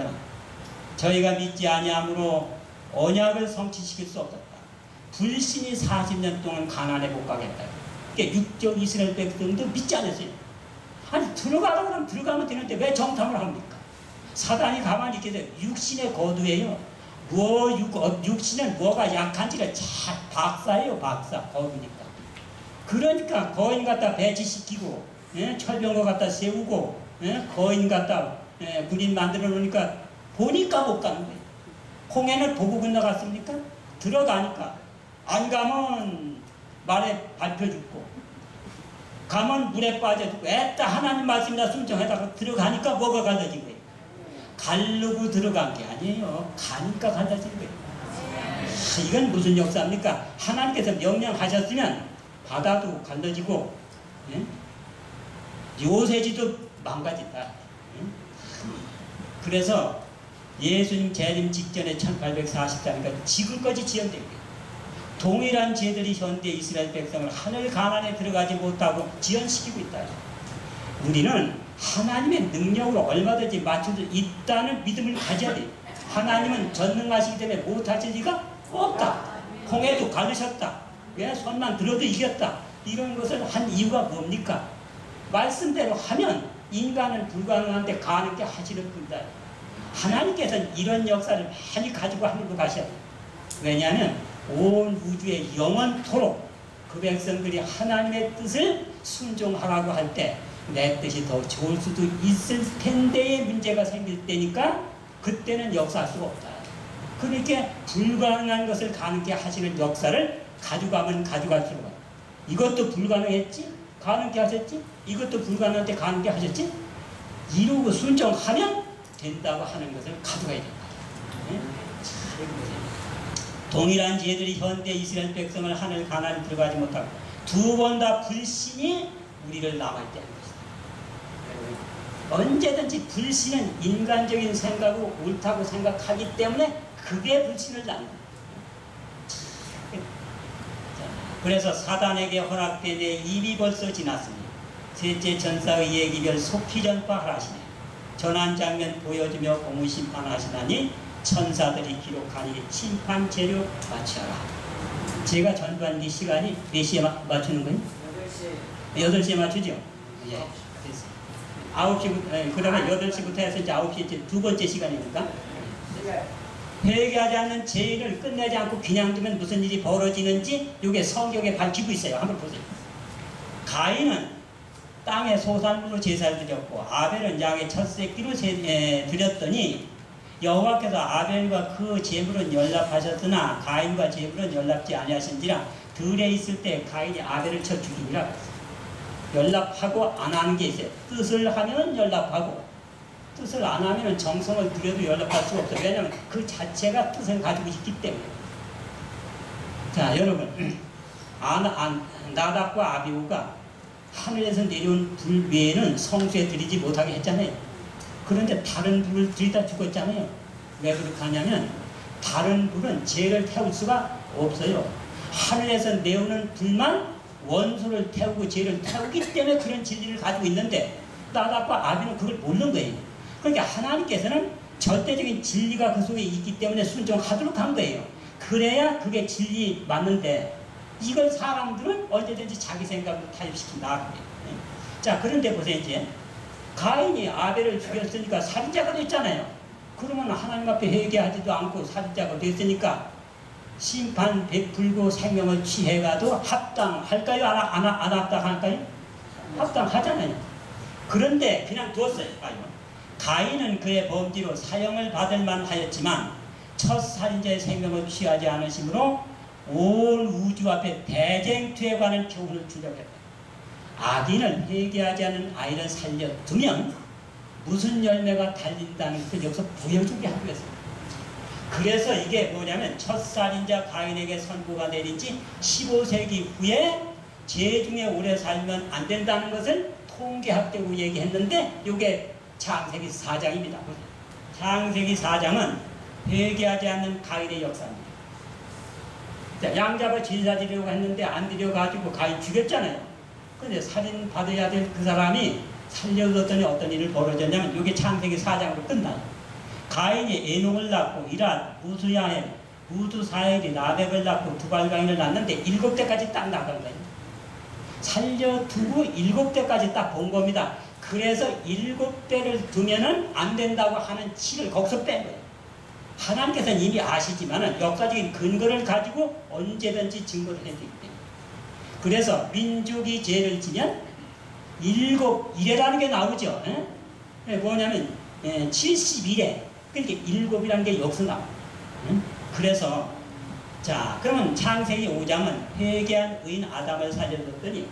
저희가 믿지 아니함으로 언약을 성취시킬 수 없었다. 불신이 40년 동안 가나안에 못 가겠다. 그러니까 육적 이스라엘 백성도 믿지 않았어요. 아니 들어가라고 하면 들어가면 되는데 왜 정탐을 합니까? 사단이 가만히 있게 돼요. 육신의 거두예요. 육신은 뭐가 약한지를 잘 박사예요. 박사. 거두니까. 그러니까 거인 갖다 배치시키고 철병거 갖다 세우고 거인 갖다 군인 만들어 놓으니까 보니까 못 가는 거예요. 홍해는 보고 건너갔습니까? 들어가니까. 안 가면 말에 밟혀 죽고 가면 물에 빠져 죽고 애따 하나님 말씀이나 순종하다가 들어가니까 뭐가 갈라진 거예요? 가르고 들어간 게 아니에요. 가니까 갈라진 거예요. 이건 무슨 역사입니까? 하나님께서 명령하셨으면 바다도 갈라지고 요새지도 망가진다. 그래서 예수님 재림 직전에 1840년까지 지금까지 지연된 거예요. 동일한 죄들이 현대 이스라엘 백성을 하늘 가나안에 들어가지 못하고 지연시키고 있다. 우리는 하나님의 능력으로 얼마든지 맞출 수 있다는 믿음을 가져야 돼요. 하나님은 전능하시기 때문에 못하실 리가 없다. 홍해도 가르셨다. 왜? 손만 들어도 이겼다. 이런 것을 한 이유가 뭡니까? 말씀대로 하면 인간은 불가능한데 가는 게 하시는 분이다. 하나님께서는 이런 역사를 많이 가지고 하늘로 가셔야 돼요. 왜냐하면 온 우주의 영원토록 그 백성들이 하나님의 뜻을 순종하라고 할 때 내 뜻이 더 좋을 수도 있을 텐데의 문제가 생길 때니까 그때는 역사할 수가 없다. 그러니까 불가능한 것을 가능케 하시는 역사를 가져가면 가져갈수록 이것도 불가능했지? 가능케 하셨지? 이것도 불가능한데 가능케 하셨지? 이루고 순종하면 된다고 하는 것을 가져가야 된다. 동일한 죄들이 현대 이스라엘 백성을 하늘 가나안에 들어가지 못하고 두 번 다 불신이 우리를 남아있게 하는 것이다. 언제든지 불신은 인간적인 생각으로 옳다고 생각하기 때문에 그게 불신을 낳는 거예요. 그래서 사단에게 허락된 내 입이 벌써 지났으니 셋째 전사의 얘기별 속히 전파하시네. 전한 장면 보여주며 공의 심판하시나니 천사들이 기록하니 심판 재료 맞춰라. 제가 전반기 시간이 몇 시에 맞추는 거예요? 8시에 맞추죠? 예. 됐어요. 9시부터, 그러면 8시부터 해서 이제 9시에 두 번째 시간이니까. 회개하지 않는 죄를 끝내지 않고 그냥 두면 무슨 일이 벌어지는지 이게 성경에 밝히고 있어요. 한번 보세요. 가인은 땅의 소산물로 제사를 드렸고 아벨은 양의 첫 새끼로 드렸더니 여호와께서 아벨과 그 제물은 연락하셨으나 가인과 제물은 연락지 아니하신지라 들에 있을 때 가인이 아벨을 쳐 죽이니라. 연락하고 안 하는 게 있어요. 뜻을 하면 연락하고 뜻을 안 하면 정성을 들여도 연락할 수가 없어요. 왜냐하면 그 자체가 뜻을 가지고 있기 때문에. 자, 여러분, 나답과 아비후가 하늘에서 내려온 불 외에는 성수에 들이지 못하게 했잖아요. 그런데 다른 불을 들이다 죽었잖아요. 왜 그렇게 하냐면 다른 불은 죄를 태울 수가 없어요. 하늘에서 내오는 불만 원수를 태우고 죄를 태우기 때문에 그런 진리를 가지고 있는데 나답과 아비는 그걸 모르는 거예요. 그러니까 하나님께서는 절대적인 진리가 그 속에 있기 때문에 순종하도록 한 거예요. 그래야 그게 진리 맞는데 이걸 사람들은 언제든지 자기 생각으로 타협시킨다. 자, 그런데 보세요. 이제 가인이 아벨을 죽였으니까 살인자가 됐잖아요. 그러면 하나님 앞에 회개하지도 않고 살인자가 됐으니까 심판 베풀고 생명을 취해가도 합당할까요? 안 합당할까요? 합당하잖아요. 그런데 그냥 두었어요. 가인은 그의 범죄로 사형을 받을 만하였지만 첫 살인자의 생명을 취하지 않으심으로 온 우주 앞에 대쟁투에 관한 교훈을 주려고 했다. 악인을 회개하지 않은 아이를 살려두면 무슨 열매가 달린다는 것을 여기서 보여주게 하기 위해서 그래서 이게 뭐냐면 첫 살인자 가인에게 선고가 내린 지 15세기 후에 죄 중에 오래 살면 안 된다는 것을 통계학적으로 얘기했는데 이게 창세기 4장입니다. 창세기 4장은 회개하지 않는 가인의 역사입니다. 양 잡아 제사 드리려고 했는데 안 드려가지고 가인 죽였잖아요. 그런데 살인 받아야 될 그 사람이 살려줬더니 어떤 일을 벌어졌냐면 이게 창세기 4장으로 끝나요. 가인이 에녹을 낳고 이랏, 우수야엘, 우두사엘이 라벡을 낳고 두발가인을 낳는데 7대까지 딱 나간 거예요. 살려두고 7대까지 딱 본 겁니다. 그래서 7대를 두면은 안 된다고 하는 치를 거기서 뺀 거예요. 하나님께서는 이미 아시지만은 역사적인 근거를 가지고 언제든지 증거를 해드리기 때문에. 그래서 민족이 죄를 지면 7이래라는 게 나오죠. 뭐냐면 71회. 그러니까 7이라는 게 여기서 나와요. 그래서 자 그러면 창세기 5장은 회개한 의인 아담을 살려줬더니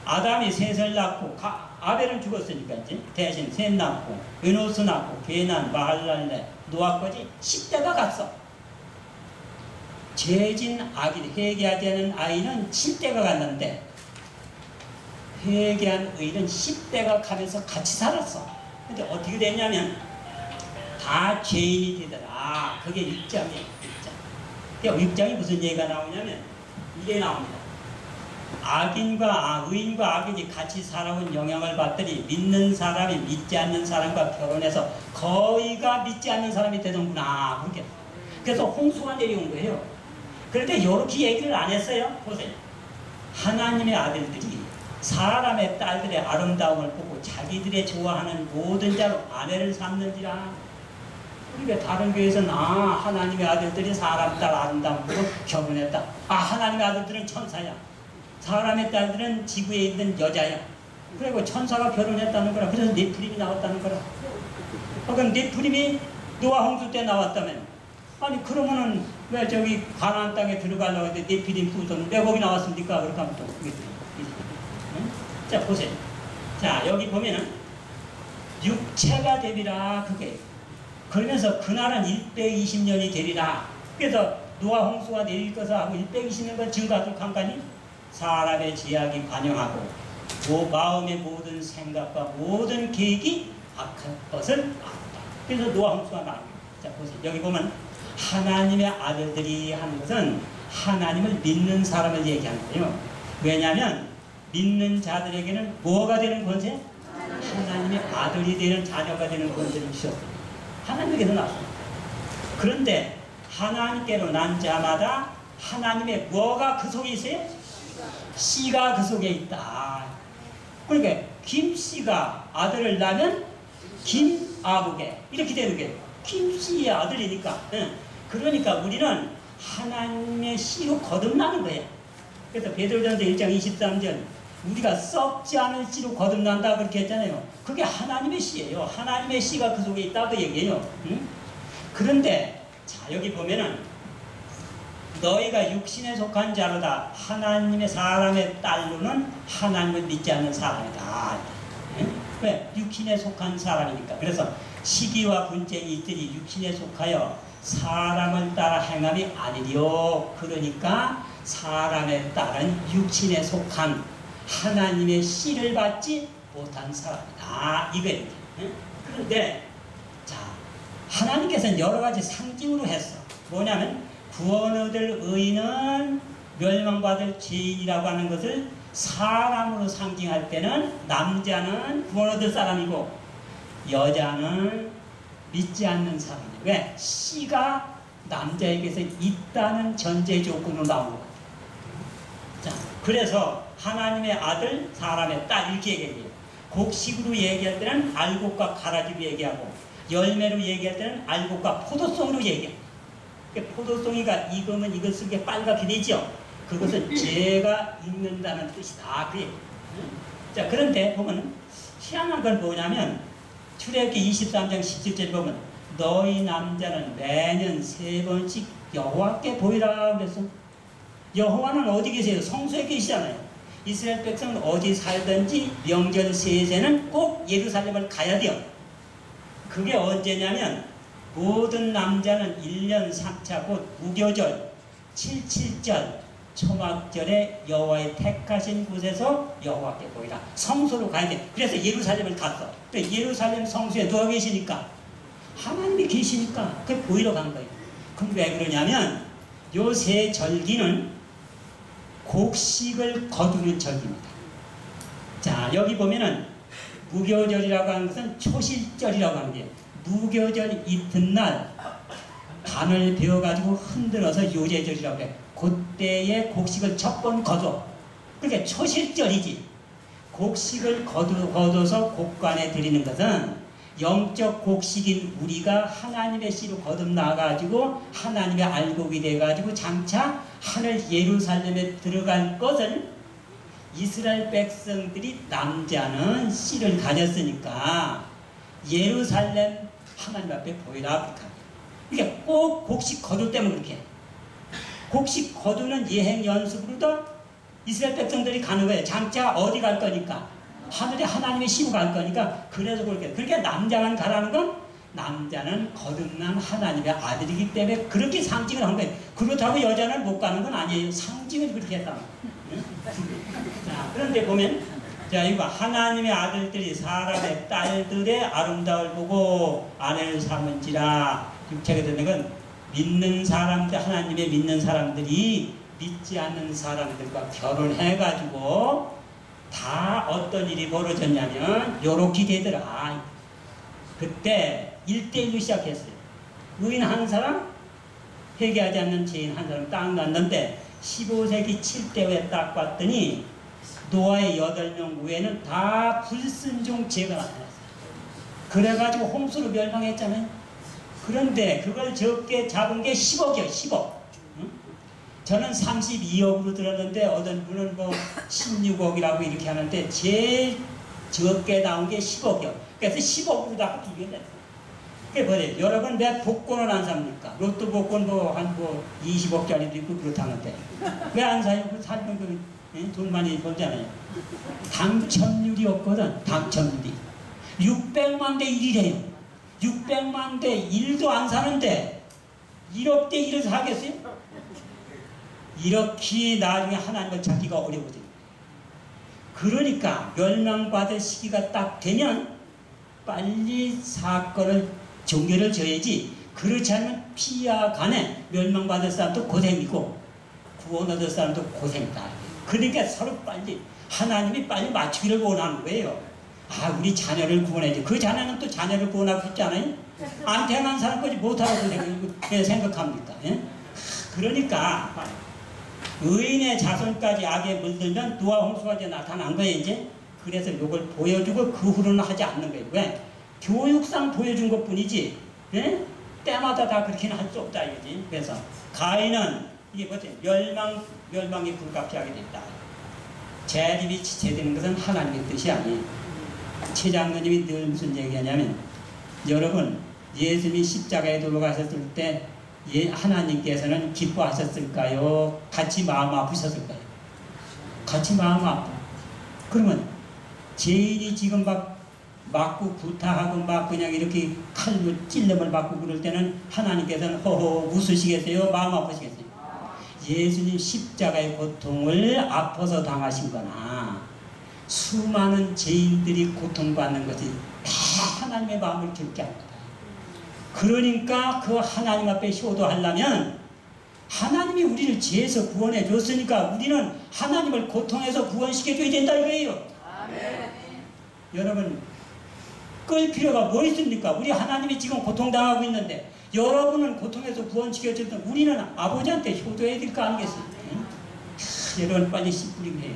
아담이 셋을 낳고 아벨은 죽었으니까 이제 대신 셋 낳고 에노스 낳고 게난, 마할랄레, 노아까지 10대가 갔어. 죄진 아기 회개하지 않은 아이는 7대가 갔는데 회개한 의인은 10대가 가면서 같이 살았어. 근데 어떻게 됐냐면 다 죄인이 되더라. 그게 6장이에요. 6장. 6장이 무슨 얘기가 나오냐면 이게 나옵니다. 의인과 악인이 같이 살아온 영향을 받더니 믿는 사람이 믿지 않는 사람과 결혼해서 거의가 믿지 않는 사람이 되는구나. 그렇게. 그래서 홍수가 내려온 거예요. 그런데 이렇게 얘기를 안 했어요. 보세요. 하나님의 아들들이 사람의 딸들의 아름다움을 보고 자기들의 좋아하는 모든 자로 아내를 삼는지라. 그러니까 다른 교회에서는 하나님의 아들들이 사람 딸 아름다움 보고 결혼했다. 하나님의 아들들은 천사야. 사람의 딸들은 지구에 있는 여자야. 그리고 천사가 결혼했다는 거라. 그래서 네프림이 나왔다는 거라. 그럼 네프림이 노아 홍수 때 나왔다면 아니 그러면은 왜 저기 가나안 땅에 들어가려고 했는데 네프림 후손은 왜 거기 나왔습니까? 그렇게 하면 또 응? 자 보세요. 자 여기 보면은 육체가 되리라 그게. 그러면서 그날은 120년이 되리라. 그래서 노아 홍수가 내릴 것을 하고 120년간 증가하도록 한 거니 사람의 지약이 관영하고 마음의 모든 생각과 모든 계획이 악한 것을 알았다. 그래서 노아 홍수가 나옵니다. 자 보세요. 여기 보면 하나님의 아들들이 하는 것은 하나님을 믿는 사람을 얘기하는 거예요. 왜냐하면 믿는 자들에게는 뭐가 되는 권세? 하나님의 아들이 되는 자녀가 되는 권세를 주셨습니다. 하나님께서 나왔습니다. 그런데 하나님께로 난 자마다 하나님의 뭐가 그 속에 있어요? 씨가 그 속에 있다. 그러니까 김씨가 아들을 낳으면 김아복에 이렇게 되는 거예요. 김씨의 아들이니까. 그러니까 우리는 하나님의 씨로 거듭나는 거예요. 그래서 베드로전서 1장 23절 우리가 썩지 않은 씨로 거듭난다 그렇게 했잖아요. 그게 하나님의 씨예요. 하나님의 씨가 그 속에 있다 그 얘기예요. 그런데 자 여기 보면은 너희가 육신에 속한 자로다. 하나님의 사람의 딸로는 하나님을 믿지 않는 사람이다. 왜? 육신에 속한 사람이니까. 그래서 시기와 분쟁이 있더니 육신에 속하여 사람을 따라 행함이 아니리요. 그러니까 사람의 딸은 육신에 속한 하나님의 씨를 받지 못한 사람이다. 이거예요. 그런데 자 하나님께서는 여러 가지 상징으로 했어. 뭐냐면 구원 얻을 의인은 멸망받을 죄인이라고 하는 것을 사람으로 상징할 때는 남자는 구원 얻을 사람이고 여자는 믿지 않는 사람이에요. 왜? 씨가 남자에게서 있다는 전제 조건으로 나오는 거예요. 자, 그래서 하나님의 아들, 사람의 딸 이렇게 얘기해요. 곡식으로 얘기할 때는 알곡과 가라지로 얘기하고 열매로 얘기할 때는 알곡과 포도송으로 얘기해요. 포도송이가 익으면 익을수록 빨갛게 되죠. 그것은 죄가 익는다는 뜻이다. 그래요. 자, 그런데 보면 희한한 건 뭐냐면 출애굽기 23장 17절 보면 너희 남자는 매년 3번씩 여호와께 보이라 그랬어. 여호와는 어디 계세요? 성소에 계시잖아요. 이스라엘 백성은 어디 살든지 명절 세세는 꼭 예루살렘을 가야 돼요. 그게 언제냐면 모든 남자는 1년 3차 곧 무교절, 77절, 초막절에 여호와의 택하신 곳에서 여호와께 보이라. 성소로 가야 돼. 그래서 예루살렘을 갔어. 예루살렘 성소에 누가 계시니까? 하나님이 계시니까 그 보이러 간 거예요. 그럼 왜 그러냐면 요 세 절기는 곡식을 거두는 절기입니다. 자, 여기 보면은 무교절이라고 하는 것은 초실절이라고 하는 게 무교절 이튿날 단을 베어가지고 흔들어서 요제절이라고 해. 그때에 곡식을 첫 번 거둬. 그러니까 초실절이지. 곡식을 거둬서 곡간에 드리는 것은 영적 곡식인 우리가 하나님의 씨로 거듭나가지고 하나님의 알곡이 돼가지고 장차 하늘 예루살렘에 들어갈 것을 이스라엘 백성들이 남자는 씨를 가졌으니까 예루살렘 하나님 앞에 보이라. 그러니까 꼭 곡식 거둘 때면 그렇게 해. 곡식 거두는 예행 연습으로도 이스라엘 백성들이 가는 거예요. 장차 어디 갈 거니까 하늘에 하나님의 씨로 갈 거니까 그래서 그렇게. 그러니까 남자만 가라는 건 남자는 거듭난 하나님의 아들이기 때문에 그렇게 상징을 한 거예요. 그렇다고 여자는 못 가는 건 아니에요. 상징을 그렇게 했다. 자, 그런데 보면 자, 이거 하나님의 아들들이 사람의 딸들의 아름다움을 보고 아내를 삼은지라. 육체가 되는 건 믿는 사람들, 하나님의 믿는 사람들이 믿지 않는 사람들과 결혼해가지고 다 어떤 일이 벌어졌냐면 요렇게 되더라. 그때 1대1로 시작했어요. 의인 한 사람, 회개하지 않는 죄인 한 사람 딱 났는데 15세기 7대에 딱 봤더니 노아의 8명 외에는 다 불순종 죄가 나타났어요. 그래가지고 홍수로 멸망했잖아요. 그런데 그걸 적게 잡은 게 10억이요. 10억. 응? 저는 32억으로 들었는데 어떤 분은 뭐 16억이라고 이렇게 하는데 제일 적게 나온 게 10억이요. 그래서 10억으로 다 비교했어요. 그게 뭐예요? 여러분 왜 복권을 안 삽니까? 로또 복권 한 20억짜리도 있고 그렇다는데 왜 안 사요? 그 살면 돈 많이 벌잖아요. 당첨률이 없거든. 당첨률이 600만 대 1이래요. 600만 대 1도 안 사는데 1억 대 1을 사겠어요? 이렇게 나중에 하나님을 찾기가 어려워져요. 그러니까 멸망받을 시기가 딱 되면 빨리 사건을 종결을 져야지. 그렇지 않으면 피와 간에 멸망받을 사람도 고생이고 구원 얻을 사람도 고생이다. 그러니까 서로 빨리 하나님이 빨리 맞추기를 원하는 거예요. 아, 우리 자녀를 구원해야지. 그 자녀는 또 자녀를 구원하고 싶지 않아요? 안 태어난 사람까지 못하고 생각합니까? 예? 그러니까 의인의 자손까지 악에 물들면 노아 홍수가 이제 나타난 거예요. 이제 그래서 이걸 보여주고 그 후로는 하지 않는 거예요. 왜? 교육상 보여준 것 뿐이지, 예? 때마다 다 그렇게는 할 수 없다 이거지. 그래서 가인은 이게 뭐지? 멸망이 불가피하게 됐다. 재림이 지체되는 것은 하나님의 뜻이 아니에요. 최 장로님이 늘 무슨 얘기하냐면, 여러분 예수님이 십자가에 돌아가셨을 때 하나님께서는 기뻐하셨을까요? 같이 마음 아프셨을까요? 같이 마음 아파. 그러면 죄인이 지금 막 맞고 구타하고 막 그냥 이렇게 칼로 찔름을 받고 그럴 때는 하나님께서는 허허 웃으시겠어요? 마음 아프시겠어요? 예수님 십자가의 고통을 아파서 당하신 거나 수많은 죄인들이 고통받는 것이 다 하나님의 마음을 깊게 합니다. 그러니까 그 하나님 앞에 효도하려면 하나님이 우리를 죄에서 구원해 줬으니까 우리는 하나님을 고통해서 구원시켜줘야 된다 이거예요. 아멘. 여러분 끌 필요가 뭐 있습니까? 우리 하나님이 지금 고통당하고 있는데 여러분은 고통해서 구원시켜줬던 우리는 아버지한테 효도해야 될 거 아니겠어요? 여러분 빨리 씨 뿌리면 해요.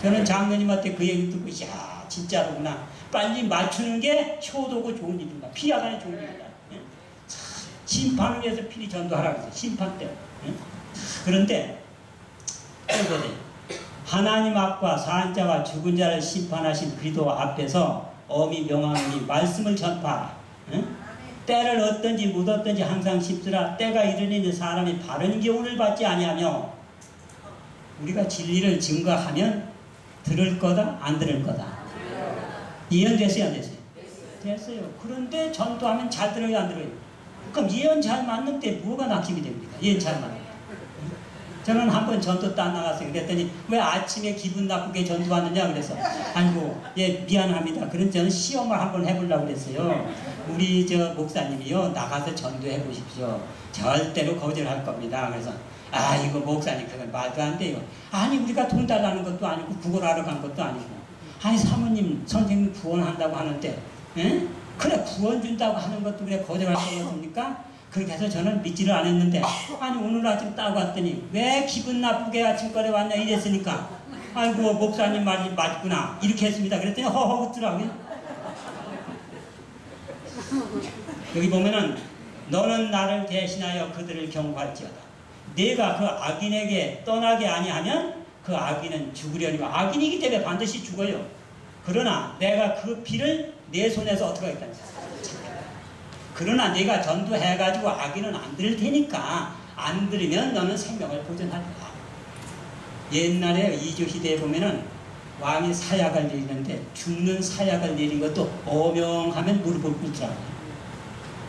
저는 장로님한테 그 얘기 듣고 야 진짜로구나. 빨리 맞추는 게 효도고 좋은 일인가. 피하가는 좋은 일이다. 심판을 위해서 필히 전도하라고 했어요. 심판 때. 그런데 하나님 앞과 산자와 죽은 자를 심판하신 그리스도 앞에서 어미 명하노니 말씀을 전파하라. 때를 얻든지 못 얻든지 항상 십시라. 때가 이르니 사람이 바른 교훈을 받지 아니하며 우리가 진리를 증거하면 들을 거다 안 들을 거다. 이해됐어요 안 됐어요? 됐어요. 그런데 전도하면 잘 들어요 안 들어요? 그럼 예언 잘 맞는데 뭐가 낙심이 됩니까? 예언 잘 맞는. 저는 한번 전도 딱 나갔어요. 그랬더니 왜 아침에 기분 나쁘게 전도 왔느냐 그래서 아이고 예 미안합니다. 그런 저는 시험을 한번 해보려고 그랬어요. 우리 저 목사님이요 나가서 전도해 보십시오. 절대로 거절할 겁니다. 그래서 아 이거 목사님 그건 말도 안 돼요. 아니 우리가 돈 달라는 것도 아니고 구걸하러 간 것도 아니고 아니 사모님 선생님 구원한다고 하는데 에? 그래 구원 준다고 하는 것도 그래 거절할 거였습니까? 그렇게 해서 저는 믿지를 않았는데 아니 오늘 아침 딱 왔더니 왜 기분 나쁘게 아침거래 왔냐 이랬으니까 아이고 목사님 말이 맞구나 이렇게 했습니다. 그랬더니 허허 웃더라고요. 여기 보면은 너는 나를 대신하여 그들을 경고할지어다. 내가 그 악인에게 떠나게 아니하면 그 악인은 죽으려니와 악인이기 때문에 반드시 죽어요. 그러나 내가 그 피를 내 손에서 어떻게 하겠다. 그러나 내가 전도해가지고 악인은 안 들을 테니까 안 들으면 너는 생명을 보존할 거야. 옛날에 이주시대에 보면은 왕이 사약을 내리는데 죽는 사약을 내린 것도 어명하면 무릎을 꿇더라고요.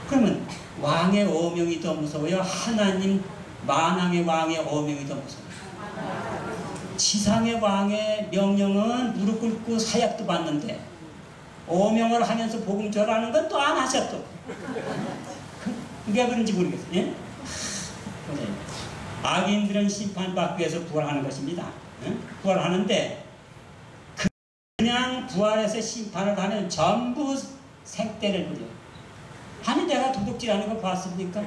그러면 왕의 어명이 더 무서워요? 하나님 만왕의 왕의 어명이 더 무서워요? 지상의 왕의 명령은 무릎 꿇고 사약도 받는데 어명을 하면서 복음 전하는 건 또 안 하셨어. 그게 그런지 모르겠어요. 예? 악인들은 심판받기 위해서 부활하는 것입니다. 예? 부활하는데 그냥 부활해서 심판을 하면 전부 생떼를 부려요. 아니 내가 도둑질하는 거 봤습니까?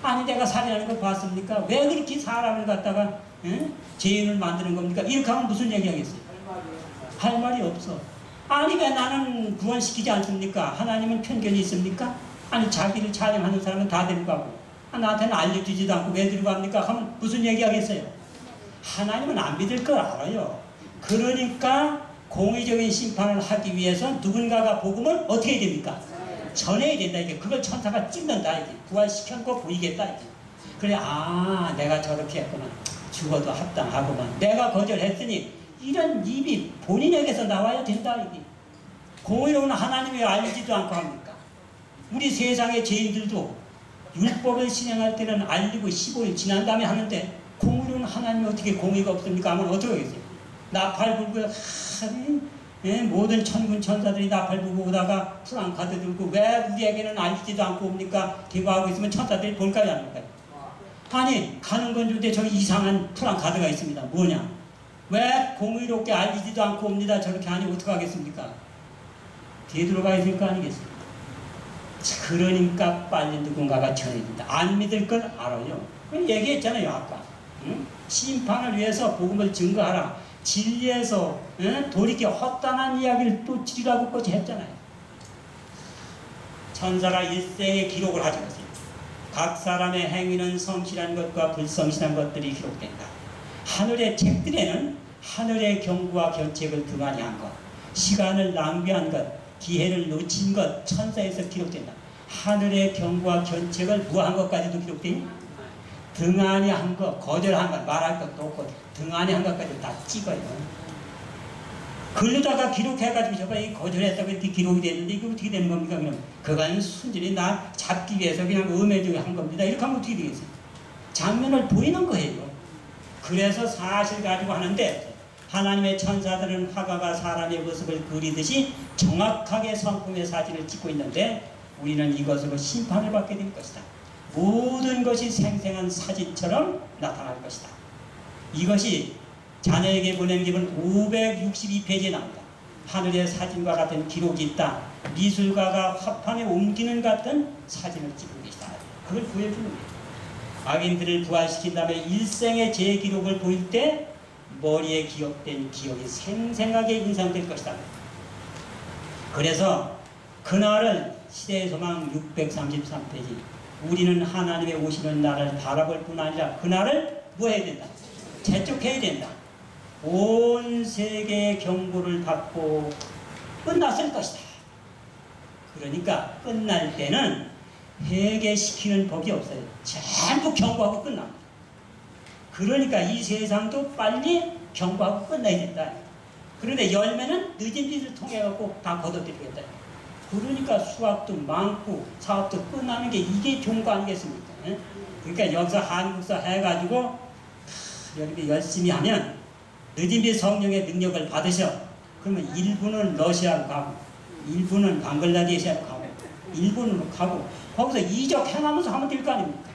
아니 내가 살인하는 거 봤습니까? 왜 그렇게 사람을 갖다가 죄인을 만드는 겁니까? 이렇게 하면 무슨 얘기하겠어요? 할 말이 없어. 아니 왜 나는 구원시키지 않습니까? 하나님은 편견이 있습니까? 아니 자기를 촬영하는 사람은 다 데리고 가고 나한테는 알려주지도 않고 왜 데리고 갑니까? 하면 무슨 얘기하겠어요? 하나님은 안 믿을 걸 알아요. 그러니까 공의적인 심판을 하기 위해서 누군가가 복음을 어떻게 해야 됩니까? 전해야 된다. 이게 그걸 천사가 찍는다. 이게 부활시켜놓고 보이겠다. 이게. 그래 아 내가 저렇게 했구나. 죽어도 합당하구만. 내가 거절했으니 이런 입이 본인에게서 나와야 된다. 이게. 공의로운 하나님이 알지도 않고 합니까? 우리 세상의 죄인들도 율법을 실행할 때는 알리고 15일 지난 다음에 하는데 공의로운 하나님이 어떻게 공의가 없습니까? 하면 어떻게 하겠어요? 나팔 불고 모든 천군 천사들이 나팔 불고 오다가 프랑카드 들고 왜 우리에게는 알리지도 않고 옵니까? 대구하고 있으면 천사들이 볼까요? 안 볼까요? 아니 가는 건 좋은데 저기 이상한 프랑카드가 있습니다. 뭐냐? 왜 공의롭게 알리지도 않고 옵니다. 저렇게 하니 어떡하겠습니까? 뒤돌아가야 될 거 아니겠습니까? 그러니까 빨리 누군가가 전해야 된다. 안 믿을 걸 알아요. 얘기했잖아요 아까. 응? 심판을 위해서 복음을 증거하라. 진리에서 돌이켜 헛단한 이야기를 또 지리라고 꼬지 했잖아요. 천사가 일생의 기록을 가지고 있어요. 각 사람의 행위는 성실한 것과 불성실한 것들이 기록된다. 하늘의 책들에는 하늘의 경고와 견책을 등한히 한 것, 시간을 낭비한 것, 기회를 놓친 것, 천사에서 기록된다. 하늘의 경고와 견책을 무한 것까지도 기록되니 등한히 한 것, 거절한 것, 말할 것도 없고 등한히 한 것까지 다 찍어요. 글로다가 기록해가지고 저거 거절했다고 이렇게 기록이 됐는데 이거 어떻게 되는 겁니까? 그럼 그건 순전히 나 잡기 위해서 그냥 음해주게 한 겁니다. 이렇게 하면 어떻게 되겠어요? 장면을 보이는 거예요. 그래서 사실 가지고 하는데 하나님의 천사들은 화가가 사람의 모습을 그리듯이 정확하게 성품의 사진을 찍고 있는데 우리는 이것으로 심판을 받게 될 것이다. 모든 것이 생생한 사진처럼 나타날 것이다. 이것이 자녀에게 보낸 기분 562페이지에 나옵니다. 하늘의 사진과 같은 기록이 있다. 미술가가 화판에 옮기는 같은 사진을 찍은 것이다. 그걸 보여주는 거예요. 악인들을 부활시킨 다음에 일생의 제 기록을 보일 때 머리에 기억된 기억이 생생하게 인상될 것이다. 그래서 그날을 시대의 소망 633페이지 우리는 하나님의 오시는 날을 바라볼 뿐 아니라 그날을 뭐 해야 된다? 재촉해야 된다. 온 세계의 경고를 받고 끝났을 것이다. 그러니까 끝날 때는 회개시키는 법이 없어요. 전부 경고하고 끝납니다. 그러니까 이 세상도 빨리 경고하고 끝나야 된다. 그런데 열매는 늦은 빛을 통해 갖고 다 거둬들이겠다. 그러니까 수확도 많고 사업도 끝나는 게 이게 좋은 거 아니겠습니까? 예? 그러니까 여기서 한국사 해가지고 이렇게 열심히 하면 느림의 성령의 능력을 받으셔. 그러면 일부는 러시아로 가고 일부는 방글라데시아로 가고 일본으로 가고 거기서 이적 행하면서 하면 될 거 아닙니까?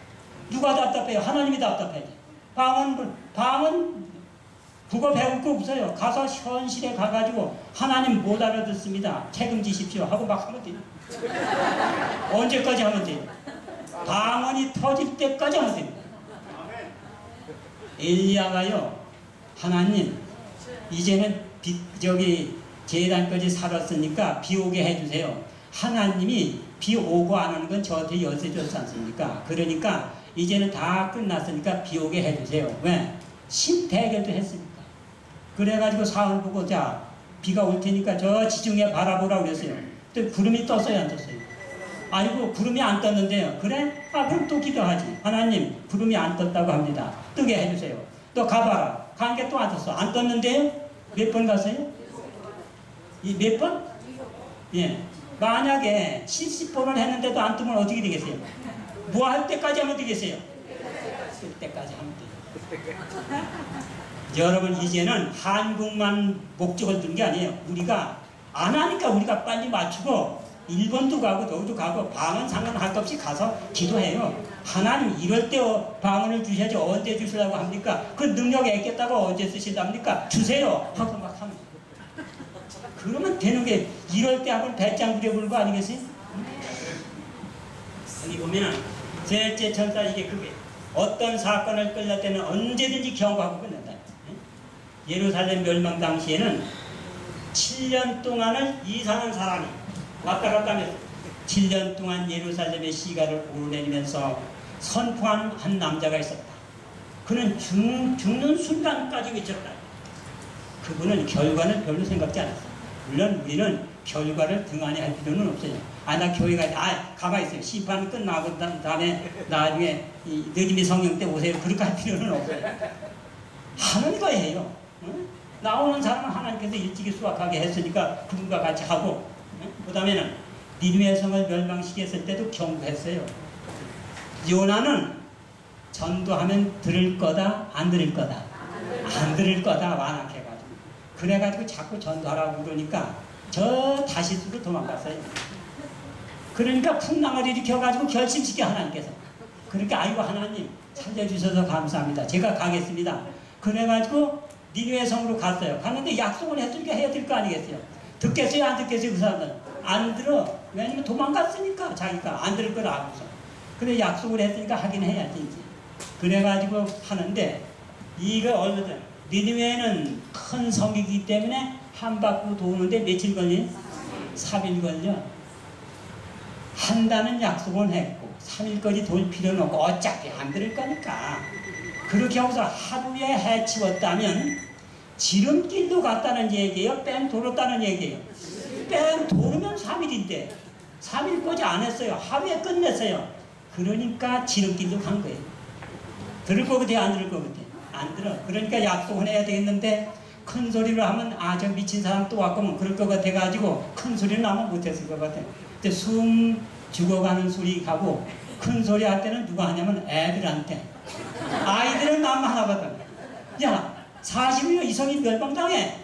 누가 답답해요? 하나님이 답답해요. 방은 국어 배울 거 없어요. 가서 현실에 가가지고 하나님 못 알아듣습니다. 책임지십시오 하고 막 하면 돼요. 언제까지 하면 돼요? 방언이 터질 때까지 하면 됩니다. 엘리야가요, 하나님 이제는 제단까지 살았으니까 비 오게 해주세요. 하나님이 비 오고 안 오는 건 저한테 열쇠 줬지 않습니까? 그러니까 이제는 다 끝났으니까 비 오게 해주세요. 왜? 신대결도 했으니까. 그래가지고 사흘 보고 자 비가 올 테니까 저 지중해 바라보라고 그랬어요. 또 구름이 떴어요, 안 떴어요? 아니고 구름이 안 떴는데요. 그래? 그럼 또 기도하지. 하나님 구름이 안 떴다고 합니다. 뜨게 해주세요. 또 가봐라. 간 게 또 안 떴어. 안 떴는데요? 몇 번 갔어요? 몇 번? 예. 만약에 70번을 했는데도 안 뜨면 어떻게 되겠어요? 뭐 할 때까지 하면 되겠어요? 쓸 때까지 하면 돼요. 여러분 이제는 한국만 목적을 둔 게 아니에요. 우리가 안 하니까 우리가 빨리 맞추고 일본도 가고 저기도 가고 방언 상관할 것 없이 가서 기도해요. 하나님 이럴 때 방언을 주셔야지 언제 주시려고 합니까? 그 능력에 있겠다고 언제 쓰신답니까? 주세요 하고 막 하면 그러면 되는 게 이럴 때 하면 배짱 부려부는 거 아니겠어요? 여기 보면은 셋째 천사 이게 그게 어떤 사건을 끝날 때는 언제든지 경고하고 끝낸다. 예루살렘 멸망 당시에는 7년 동안을 이상한 사람이 왔다 갔다 하면서 7년 동안 예루살렘의 시가를 오르내리면서 선포한 한 남자가 있었다. 그는 죽는 순간까지 외쳤다. 그분은 결과는 별로 생각지 않았어. 물론 우리는 결과를 등한히 할 필요는 없어요. 나 교회 가만히 있어요. 심판 끝나고 다음에 나중에 느림의 성령 때 오세요. 그렇게 할 필요는 없어요. 하는 거예요. 응? 나오는 사람은 하나님께서 일찍이 수확하게 했으니까 그분과 같이 하고 그 다음에는 니느웨 성을 멸망시켰을 때도 경고했어요. 요나는 전도하면 들을 거다 안 들을 거다 안 들을 거다 완악해가지고 그래가지고 자꾸 전도하라고 그러니까 저 다시스로 도망갔어요. 그러니까 풍랑을 일으켜가지고 결심시켜 하나님께서. 그러니까 아이고 하나님 살려주셔서 감사합니다. 제가 가겠습니다. 그래가지고 니느웨 성으로 갔어요. 갔는데 약속을 했으니까 해야 될 거 아니겠어요? 듣겠어요 안 듣겠어요? 그 사람들 안 들어. 왜냐면 도망갔으니까 자기가 안 들을 걸 알고서. 근데 약속을 했으니까 하긴 해야지 이제. 그래가지고 하는데 이거 얼마든 니느웨는 큰 성이기 때문에 한 바퀴 도는데 며칠 걸려? 3일 걸려. 한다는 약속은 했고 3일까지 돌 필요는 없고 어차피 안 들을 거니까. 그렇게 하고서 하루에 해치웠다면 지름길도 갔다는 얘기예요? 뺑 돌았다는 얘기예요? 뺑 돌으면 3일인데 3일까지 안 했어요. 하루에 끝냈어요. 그러니까 지름길도 간 거예요. 들을 거 같아 안 들을 거 같아? 안 들어. 그러니까 약속을 해야 되겠는데 큰 소리로 하면 저 미친 사람 또 왔구만 그럴 것 같아 가지고 큰 소리는 하면 못했을 것 같아. 근데 숨 죽어가는 소리 가고 큰 소리 할 때는 누가 하냐면 애들한테. 아이들은 마음 하나거든. 야 40년 이성이 멸망당해.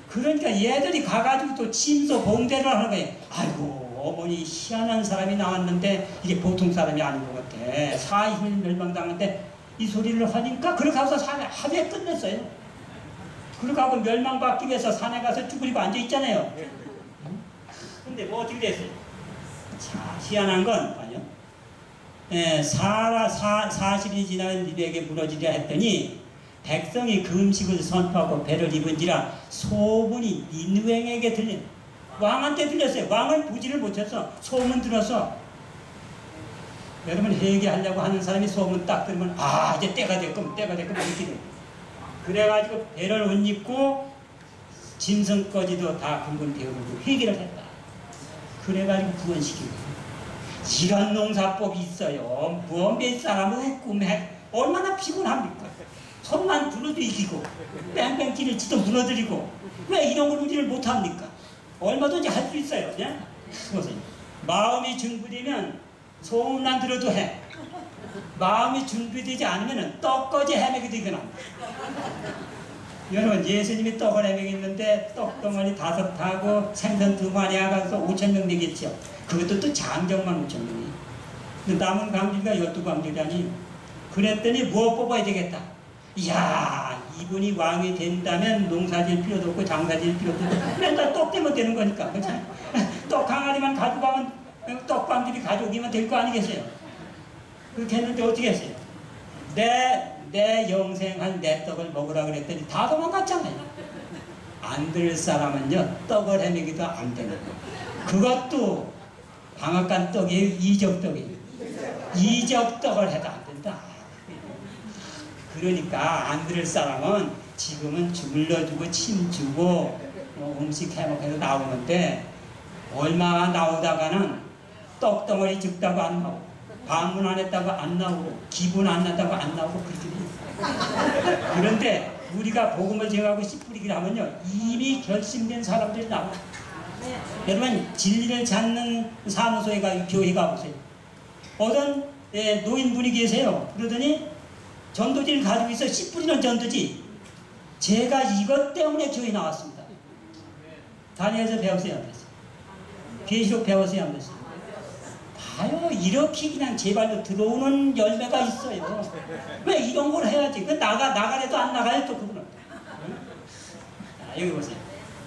그러니까 얘들이 가가지고 또 침소 봉대를 하는 거예요. 아이고 어머니 희한한 사람이 나왔는데 이게 보통 사람이 아닌 것 같아. 40년 멸망당하는데 이 소리를 하니까 그렇게 하고서 하루에 끝냈어요. 그렇게 하고 멸망받기 위해서 산에 가서 쭈그리고 앉아있잖아요. 근데 뭐 어떻게 됐어요? 자, 희한한 건 아니요. 40일이 지나면 니느웨에게 무너지려 했더니 백성이 그 음식을 선포하고 배를 입은지라 소문이 니느웨에게 들린. 왕한테 들렸어요. 왕은 보지를 못했어. 소문 들어서. 여러분 회개하려고 하는 사람이 소문 딱 들으면 이제 때가 됐구만 이렇게 돼. 그래가지고 배를 옷 입고 짐승까지도 다 굵은 배우고 회개를 했다. 그래가지고 구원시키고. 이런 농사법이 있어요. 무언별 사람은 꿈에 얼마나 피곤합니까? 손만 들어도 이기고 뺑뺑 찌를 치도 무너뜨리고 왜 이런 걸 우리를 못합니까? 얼마든지 할 수 있어요. 예? 보세요. 마음이 준비되면 소문만 들어도 해. 마음이 준비되지 않으면 떡까지 헤매게 되거나. 여러분, 예수님이 떡을 헤매겠는데 떡덩어리 5하고 생선 2마리 하고서 5,000명 되겠죠. 그것도 또 장정만 5,000명이. 남은 광주가 12광주라니. 그랬더니 뭐 뽑아야 되겠다. 이야, 이분이 왕이 된다면 농사질 필요도 없고 장사질 필요도 없고 맨날 떡 때문에 되는 거니까. 떡 항아리만 가지고 가면 떡방들이 가져오기만 될 거 아니겠어요? 그렇게 했는데 어떻게 했어요? 내 영생한 내 떡을 먹으라 그랬더니 다 도망갔잖아요. 안 들을 사람은요, 떡을 헤매기도 안 되는 거예요. 그것도 방앗간 떡이에요, 이적떡이에요. 이적떡을 해도 안 된다. 그러니까 안 들을 사람은 지금은 주물러주고 침주고 음식 해먹해서 나오는데 얼마 나오다가는 떡덩어리 죽다고 안 나오고 방문 안 했다고 안 나오고 기분 안 났다고 안 나오고 그렇게 돼요. 그런데 우리가 복음을 전하고 씨 뿌리기를 하면요, 이미 결심된 사람들이 나와요. 여러분, 진리를 찾는 사무소에 교회 가보세요. 어떤 노인분이 계세요. 그러더니 전도지를 가지고 있어. 씨 뿌리는 전도지. 제가 이것 때문에 교회 나왔습니다. 다니엘서 배웠어요, 안 배웠어요? 계시록 배웠어요, 안 배웠어요? 봐요. 이렇게 그냥 제 발로 들어오는 열매가 있어요. 왜 이런 걸 해야지? 그 나가래도 안 나가요, 또 그분은. 자, 여기 보세요.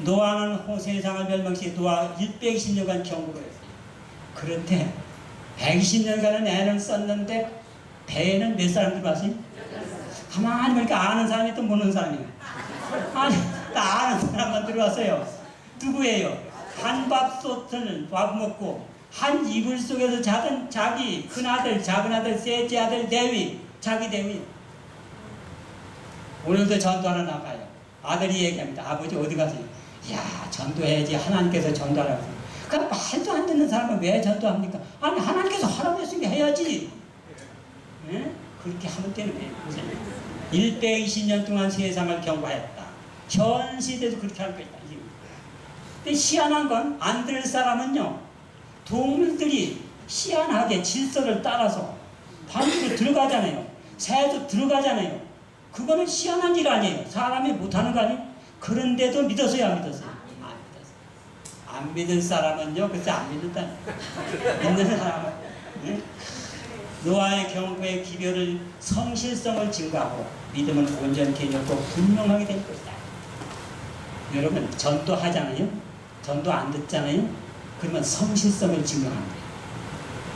노아는 세상을 멸망시켜 노아 120년간 경고를 했어요. 그런데 120년간은 애를 썼는데 배에는 몇 사람 들어왔어요? 가만히 보니까 아는 사람이 또 모르는 사람이에요. 아니, 다 아는 사람만 들어왔어요. 누구예요? 한 밥솥을 밥 먹고 한 이불 속에서 자던 자기 큰아들, 작은아들, 셋째 아들 대위, 자기 대위. 오늘도 전도하러 나가요. 아들이 얘기합니다. 아버지 어디 가세요? 야, 전도해야지. 하나님께서 전도하라고. 그럼 말도 안 듣는 사람은 왜 전도합니까? 아니, 하나님께서 하라고 했으니까 해야지. 네? 그렇게 하면 되는 거예요. 120년 동안 세상을 경고했다. 현 시대도 그렇게 할 것이다. 근데 희한한 건 안 들을 사람은요, 동물들이 희한하게 질서를 따라서 밤으로 들어가잖아요. 새도 들어가잖아요. 그거는 희한한 일 아니에요. 사람이 못하는 거 아니에요? 그런데도 믿었어요, 안 믿었어요? 안 믿었어요. 안 믿은 사람은요, 글쎄 안 믿는다. 믿는 사람은. 네? 노아의 경고의 기별을 성실성을 증가하고 믿음은 온전히 되었고 분명하게 될 것이다. 여러분, 전도하잖아요? 전도 안 듣잖아요? 그러면 성실성을 증명하는 거예요.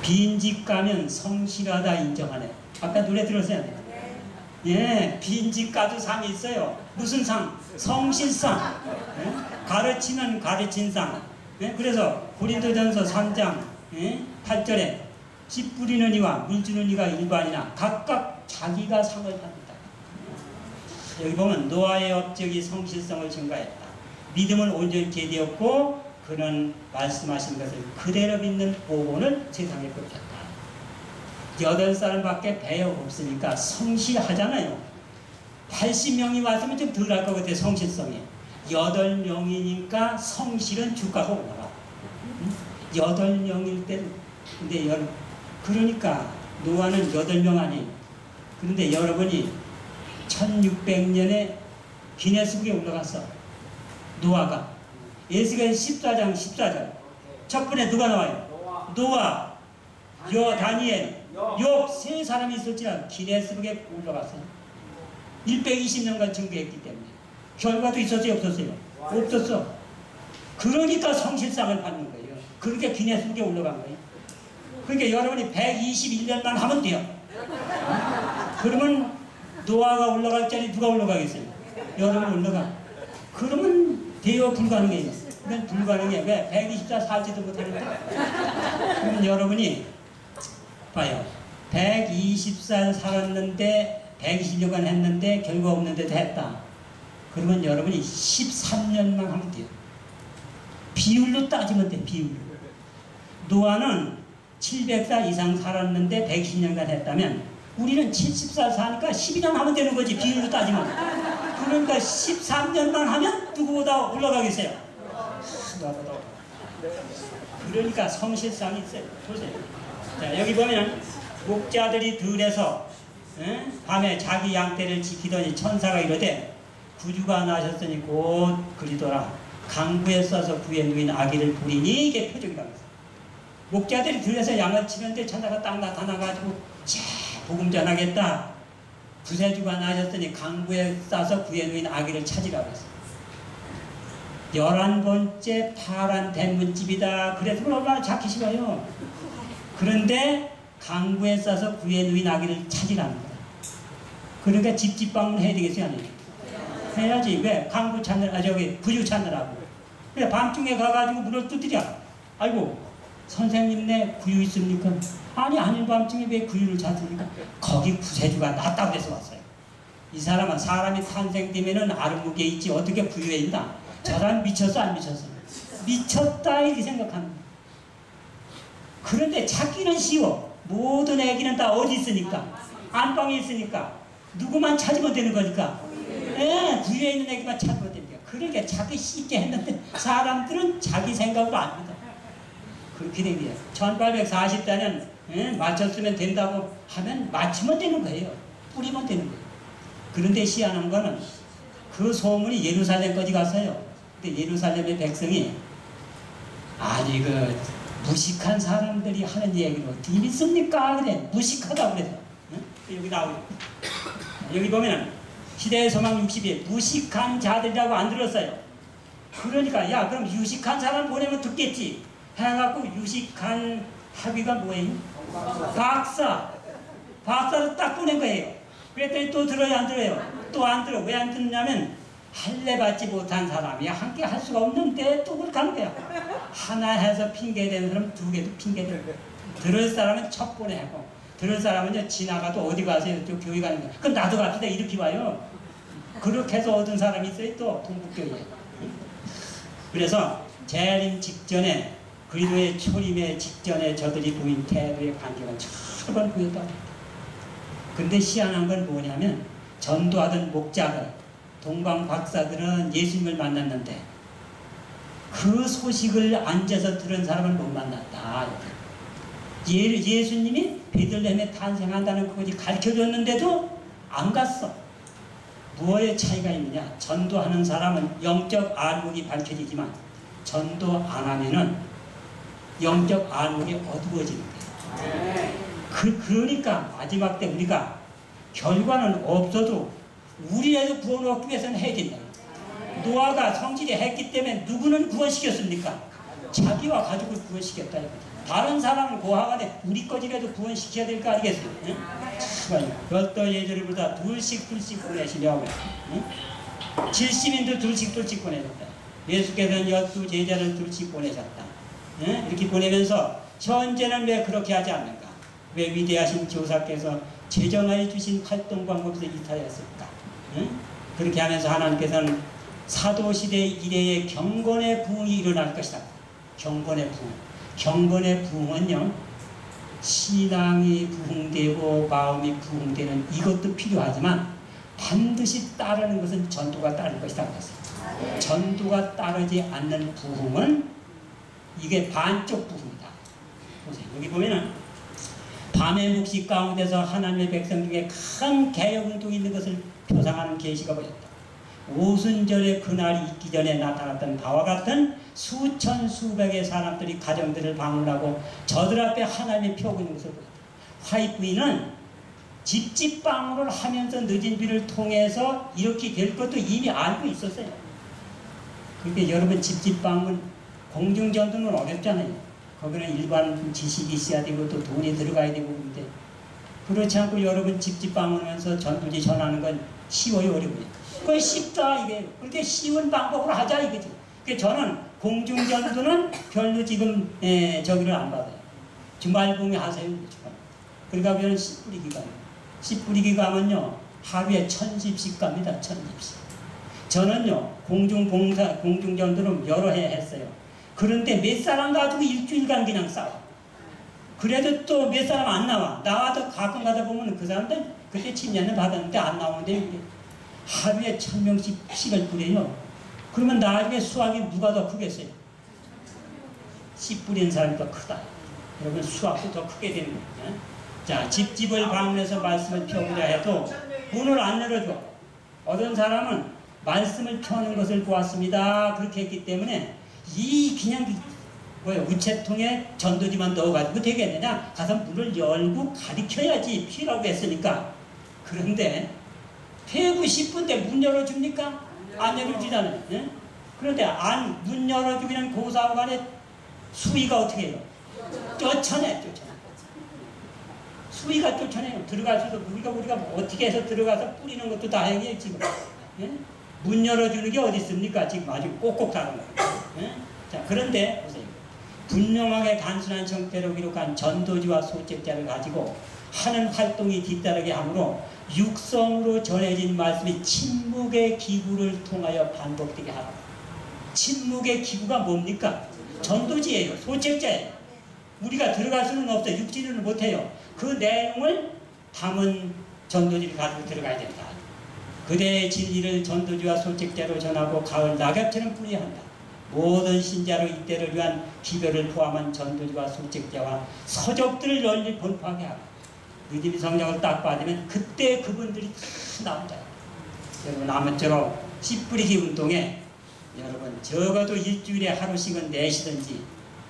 빈집 가면 성실하다 인정하네. 아까 노래 들었어요? 예, 빈집 가도 상이 있어요. 무슨 상? 성실상. 예? 가르치는 가르친 상. 예? 그래서 고린도전서 3장 8절에 씨 뿌리는 이와 물 주는 이가 일반이나 각각 자기가 상을 받는다. 여기 보면 노아의 업적이 성실성을 증가했다. 믿음은 온전히 되었고 그는 말씀하신 것을 그대로 믿는 복원을 세상에 펼쳤다. 8사람밖에 배가 없으니까 성실하잖아요. 80명이 왔으면 좀 덜 할 것 같아요. 성실성이. 8명이니까 성실은 주가가 올라가. 8명일 때는. 근데 여러분, 그러니까 노아는 8명 아니에요. 그런데 여러분이 1600년에 기네스북에 올라갔어. 노아가. 에스겔 14장 14절. 첫 번에 누가 나와요? 노아, 다니엘, 욥 세 사람이 있었지만 기네스북에 올라갔어요. 120년간 증거했기 때문에. 결과도 있었어요, 없었어요? 없었어. 그러니까 성실상을 받는 거예요. 그러니까 기네스북에 올라간 거예요. 그러니까 여러분이 121년만 하면 돼요. 그러면 노아가 올라갈 자리 누가 올라가겠어요? 여러분 올라가. 그러면 돼요, 불가능해요. 그건 불가능해. 왜? 124 살지도 못하는데. 그러면 여러분이 봐요. 120살 살았는데 120년간 했는데 결과 없는데도 했다. 그러면 여러분이 13년만 하면 돼요. 비율로 따지면 돼, 비율로. 노아는 700살 이상 살았는데 120년간 했다면 우리는 70살 사니까 12년 하면 되는 거지, 비율로 따지면. 그러니까 13년만 하면 누구보다 올라가겠어요? 그러니까 성실성이 있어요. 보세요. 자, 여기 보면 목자들이 들에서 밤에 자기 양떼를 지키더니 천사가 이르되 구주가 나셨으니 곧 그리더라. 강구에 써서 구에 누인 아기를 부리니 이게 표적이라고 했어요. 목자들이 들에서 양을 치는데 천사가 딱 나타나가지고 자 복음 전하겠다. 구세주가 나셨으니 강구에 싸서 구에 누인 아기를 찾으라고 했어요. 11번째 파란 대문집이다. 그래서 얼마나 찾기 싫어요. 그런데 강구에 싸서 구에 누인 아기를 찾으라는 거야. 그러니까 집집방문 해야 되겠어요? 아니에요? 해야지. 왜? 강구 찾느라, 구주 찾느라고. 그래, 밤중에 가가지고 문을 두드려. 아이고, 선생님네 구유 있습니까? 아니, 아닌 밤중에 왜 구유를 찾습니까? 거기 구세주가 낫다고 해서 왔어요. 이 사람은 사람이 탄생되면은 아름무게 있지 어떻게 구유에 있나? 저 사람 미쳤어, 안 미쳤어? 미쳤다, 이렇게 생각합니다. 그런데 찾기는 쉬워. 모든 애기는 다 어디 있으니까? 안방에 있으니까. 누구만 찾으면 되는 거니까. 예, 구유에 있는 애기만 찾으면 됩니다. 그러니까 찾기 쉽게 했는데 사람들은 자기 생각으로 압니다. 그렇게 된 거예요. 1840대는 맞췄으면 된다고 하면 맞추면 되는 거예요. 뿌리면 되는 거예요. 그런데 희한한 거는 그 소문이 예루살렘까지 갔어요. 근데 예루살렘의 백성이 아니 그 무식한 사람들이 하는 얘기로 어떻게 믿습니까? 그래 무식하다고 그래서 여기 나오죠. 여기 보면 시대의 소망 60에 무식한 자들이라고 안 들었어요. 그러니까 야 그럼 유식한 사람 보내면 듣겠지 해갖고 유식한 학위가 뭐예요? 박사를 딱 보낸 거예요. 그랬더니 또 들어요 안 들어요? 또 안 들어. 왜 안 듣느냐면 할례 받지 못한 사람이 함께 할 수가 없는데 또 그렇게 하는 거야. 하나 해서 핑계대는 사람 두 개도 핑계대는 거야. 들을 사람은 첫 번에 하고 들을 사람은 지나가도 어디 가세요? 또 교회 가는 거야. 그럼 나도 갑시다 이렇게 와요. 그렇게 해서 얻은 사람이 있어요. 또 동북교회에. 그래서 재림 직전에 그리도의 초림의 직전에 저들이 보인 태도의 관계가 철번 보였다. 근데 희한한 건 뭐냐면 전도하던 목자들 동방 박사들은 예수님을 만났는데 그 소식을 앉아서 들은 사람은 못 만났다. 예수님이 베들레헴에 탄생한다는 그것이 가르쳐줬는데도 안 갔어. 무엇의 차이가 있느냐? 전도하는 사람은 영적 안목이 밝혀지지만 전도 안 하면은 영적 안목이 어두워지는 거예요. 그러니까 마지막 때 우리가 결과는 없어도 우리라도 구원 얻기 위해서는 해야 된다. 노아가 성질이 했기 때문에 누구는 구원시켰습니까? 자기와 가족을 구원시켰다 이거죠. 다른 사람을 고하가되 우리 거지라도 구원시켜야 될 거 아니겠어요? 응? 여덟 예절보다 둘씩 보내시려고 70인도 둘씩 보내셨다. 예수께서는 12제자를 둘씩 보내셨다. 응? 이렇게 보내면서 현재는 왜 그렇게 하지 않는가? 왜 위대하신 교사께서 제정하여 주신 활동 방법에서 이탈했을까? 응? 그렇게 하면서 하나님께서는 사도시대 이래의 경건의 부흥이 일어날 것이다. 경건의 부흥. 경건의 부흥은요, 신앙이 부흥되고 마음이 부흥되는 이것도 필요하지만 반드시 따르는 것은 전도가 따를 것이다. 그랬어요. 전도가 따르지 않는 부흥은 이게 반쪽 부흥이다. 보세요. 여기 보면은 밤의 묵시 가운데서 하나님의 백성 중에 큰 개혁운동이 있는 것을 표상하는 계시가 보였다. 오순절의 그날이 있기 전에 나타났던 바와 같은 수천 수백의 사람들이 가정들을 방문하고 저들 앞에 하나님의 펴고 있는 것을 보였다. 화이트부인은 집집 방문을 하면서 늦은 비를 통해서 이렇게 될 것도 이미 알고 있었어요. 그러니까 여러분 집집 방문 공중전도는 어렵잖아요. 거기는 일반 지식이 있어야 되고 또 돈이 들어가야 되고 그런데 그렇지 않고 여러분 집집 방문하면서 전도지 전하는 건 쉬워요, 어려워요? 그게 쉽다 이게. 그렇게 쉬운 방법으로 하자 이거지. 그러니까 저는 공중전도는 별로 지금 저기를 안 받아요. 주말봉에 하세요. 그러니까 저는 씨 뿌리기 가요. 씨 뿌리기 가면요 하루에 1000집씩 갑니다. 1000집씩. 저는요 공중전도는 여러 해 했어요. 그런데 몇 사람 가지고 일주일간 그냥 싸워. 그래도 또 몇 사람 안 나와. 나와도 가끔 가다 보면 그 사람들 그때 침례는 받았는데 안 나오는데 하루에 1000명씩 씩을 뿌려요. 그러면 나중에 수확이 누가 더 크겠어요? 씨 뿌리는 사람이 더 크다. 여러분 수확도 더 크게 되는 거예요. 자, 집집을 방문해서 말씀을 펴보자 해도 문을 안 열어줘. 어떤 사람은 말씀을 펴는 것을 보았습니다. 그렇게 했기 때문에 이 그냥 우체통에 전도지만 넣어가지고 되겠느냐? 가서 문을 열고 가리켜야지 피라고 했으니까. 그런데 폐고 싶은데 문 열어줍니까? 안 열어주잖아요. 예? 그런데 문 열어주기는 고사하고 간에 수위가 어떻게 해요? 쫓아내. 수위가 쫓아내요. 들어가서도 우리가 어떻게 해서 들어가서 뿌리는 것도 다행이에요 지금. 예? 문 열어주는 게 어디 있습니까? 지금 아주 꼭꼭 다른 거예요. 예? 자, 그런데 보세요. 분명하게 단순한 형태로 기록한 전도지와 소책자를 가지고 하는 활동이 뒤따르게 하므로 육성으로 전해진 말씀이 침묵의 기구를 통하여 반복되게 하라. 침묵의 기구가 뭡니까? 전도지예요. 소책자예요. 우리가 들어갈 수는 없어요. 육지는 못해요. 그 내용을 담은 전도지를 가지고 들어가야 된다. 그대의 진리를 전도지와 소책자로 전하고 가을 낙엽처럼 뿌려야 한다. 모든 신자로 이때를 위한 기별을 포함한 전도지와 소책자와 서적들을 널리 번포하게 하고 믿음의 성령을 딱 받으면 그때 그분들이 다 나온다. 여러분 아무쪼록 씨 뿌리기 운동에 여러분 적어도 일주일에 하루씩은 내시든지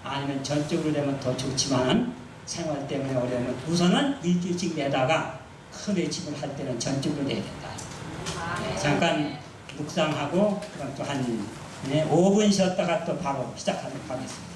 아니면 전적으로 되면 더 좋지만 생활 때문에 어려우면 우선은 일주일씩 내다가 큰 외침을 할 때는 전적으로 내야 된다. 잠깐 묵상하고 그럼 또 한 5분 쉬었다가 또 바로 시작하도록 하겠습니다.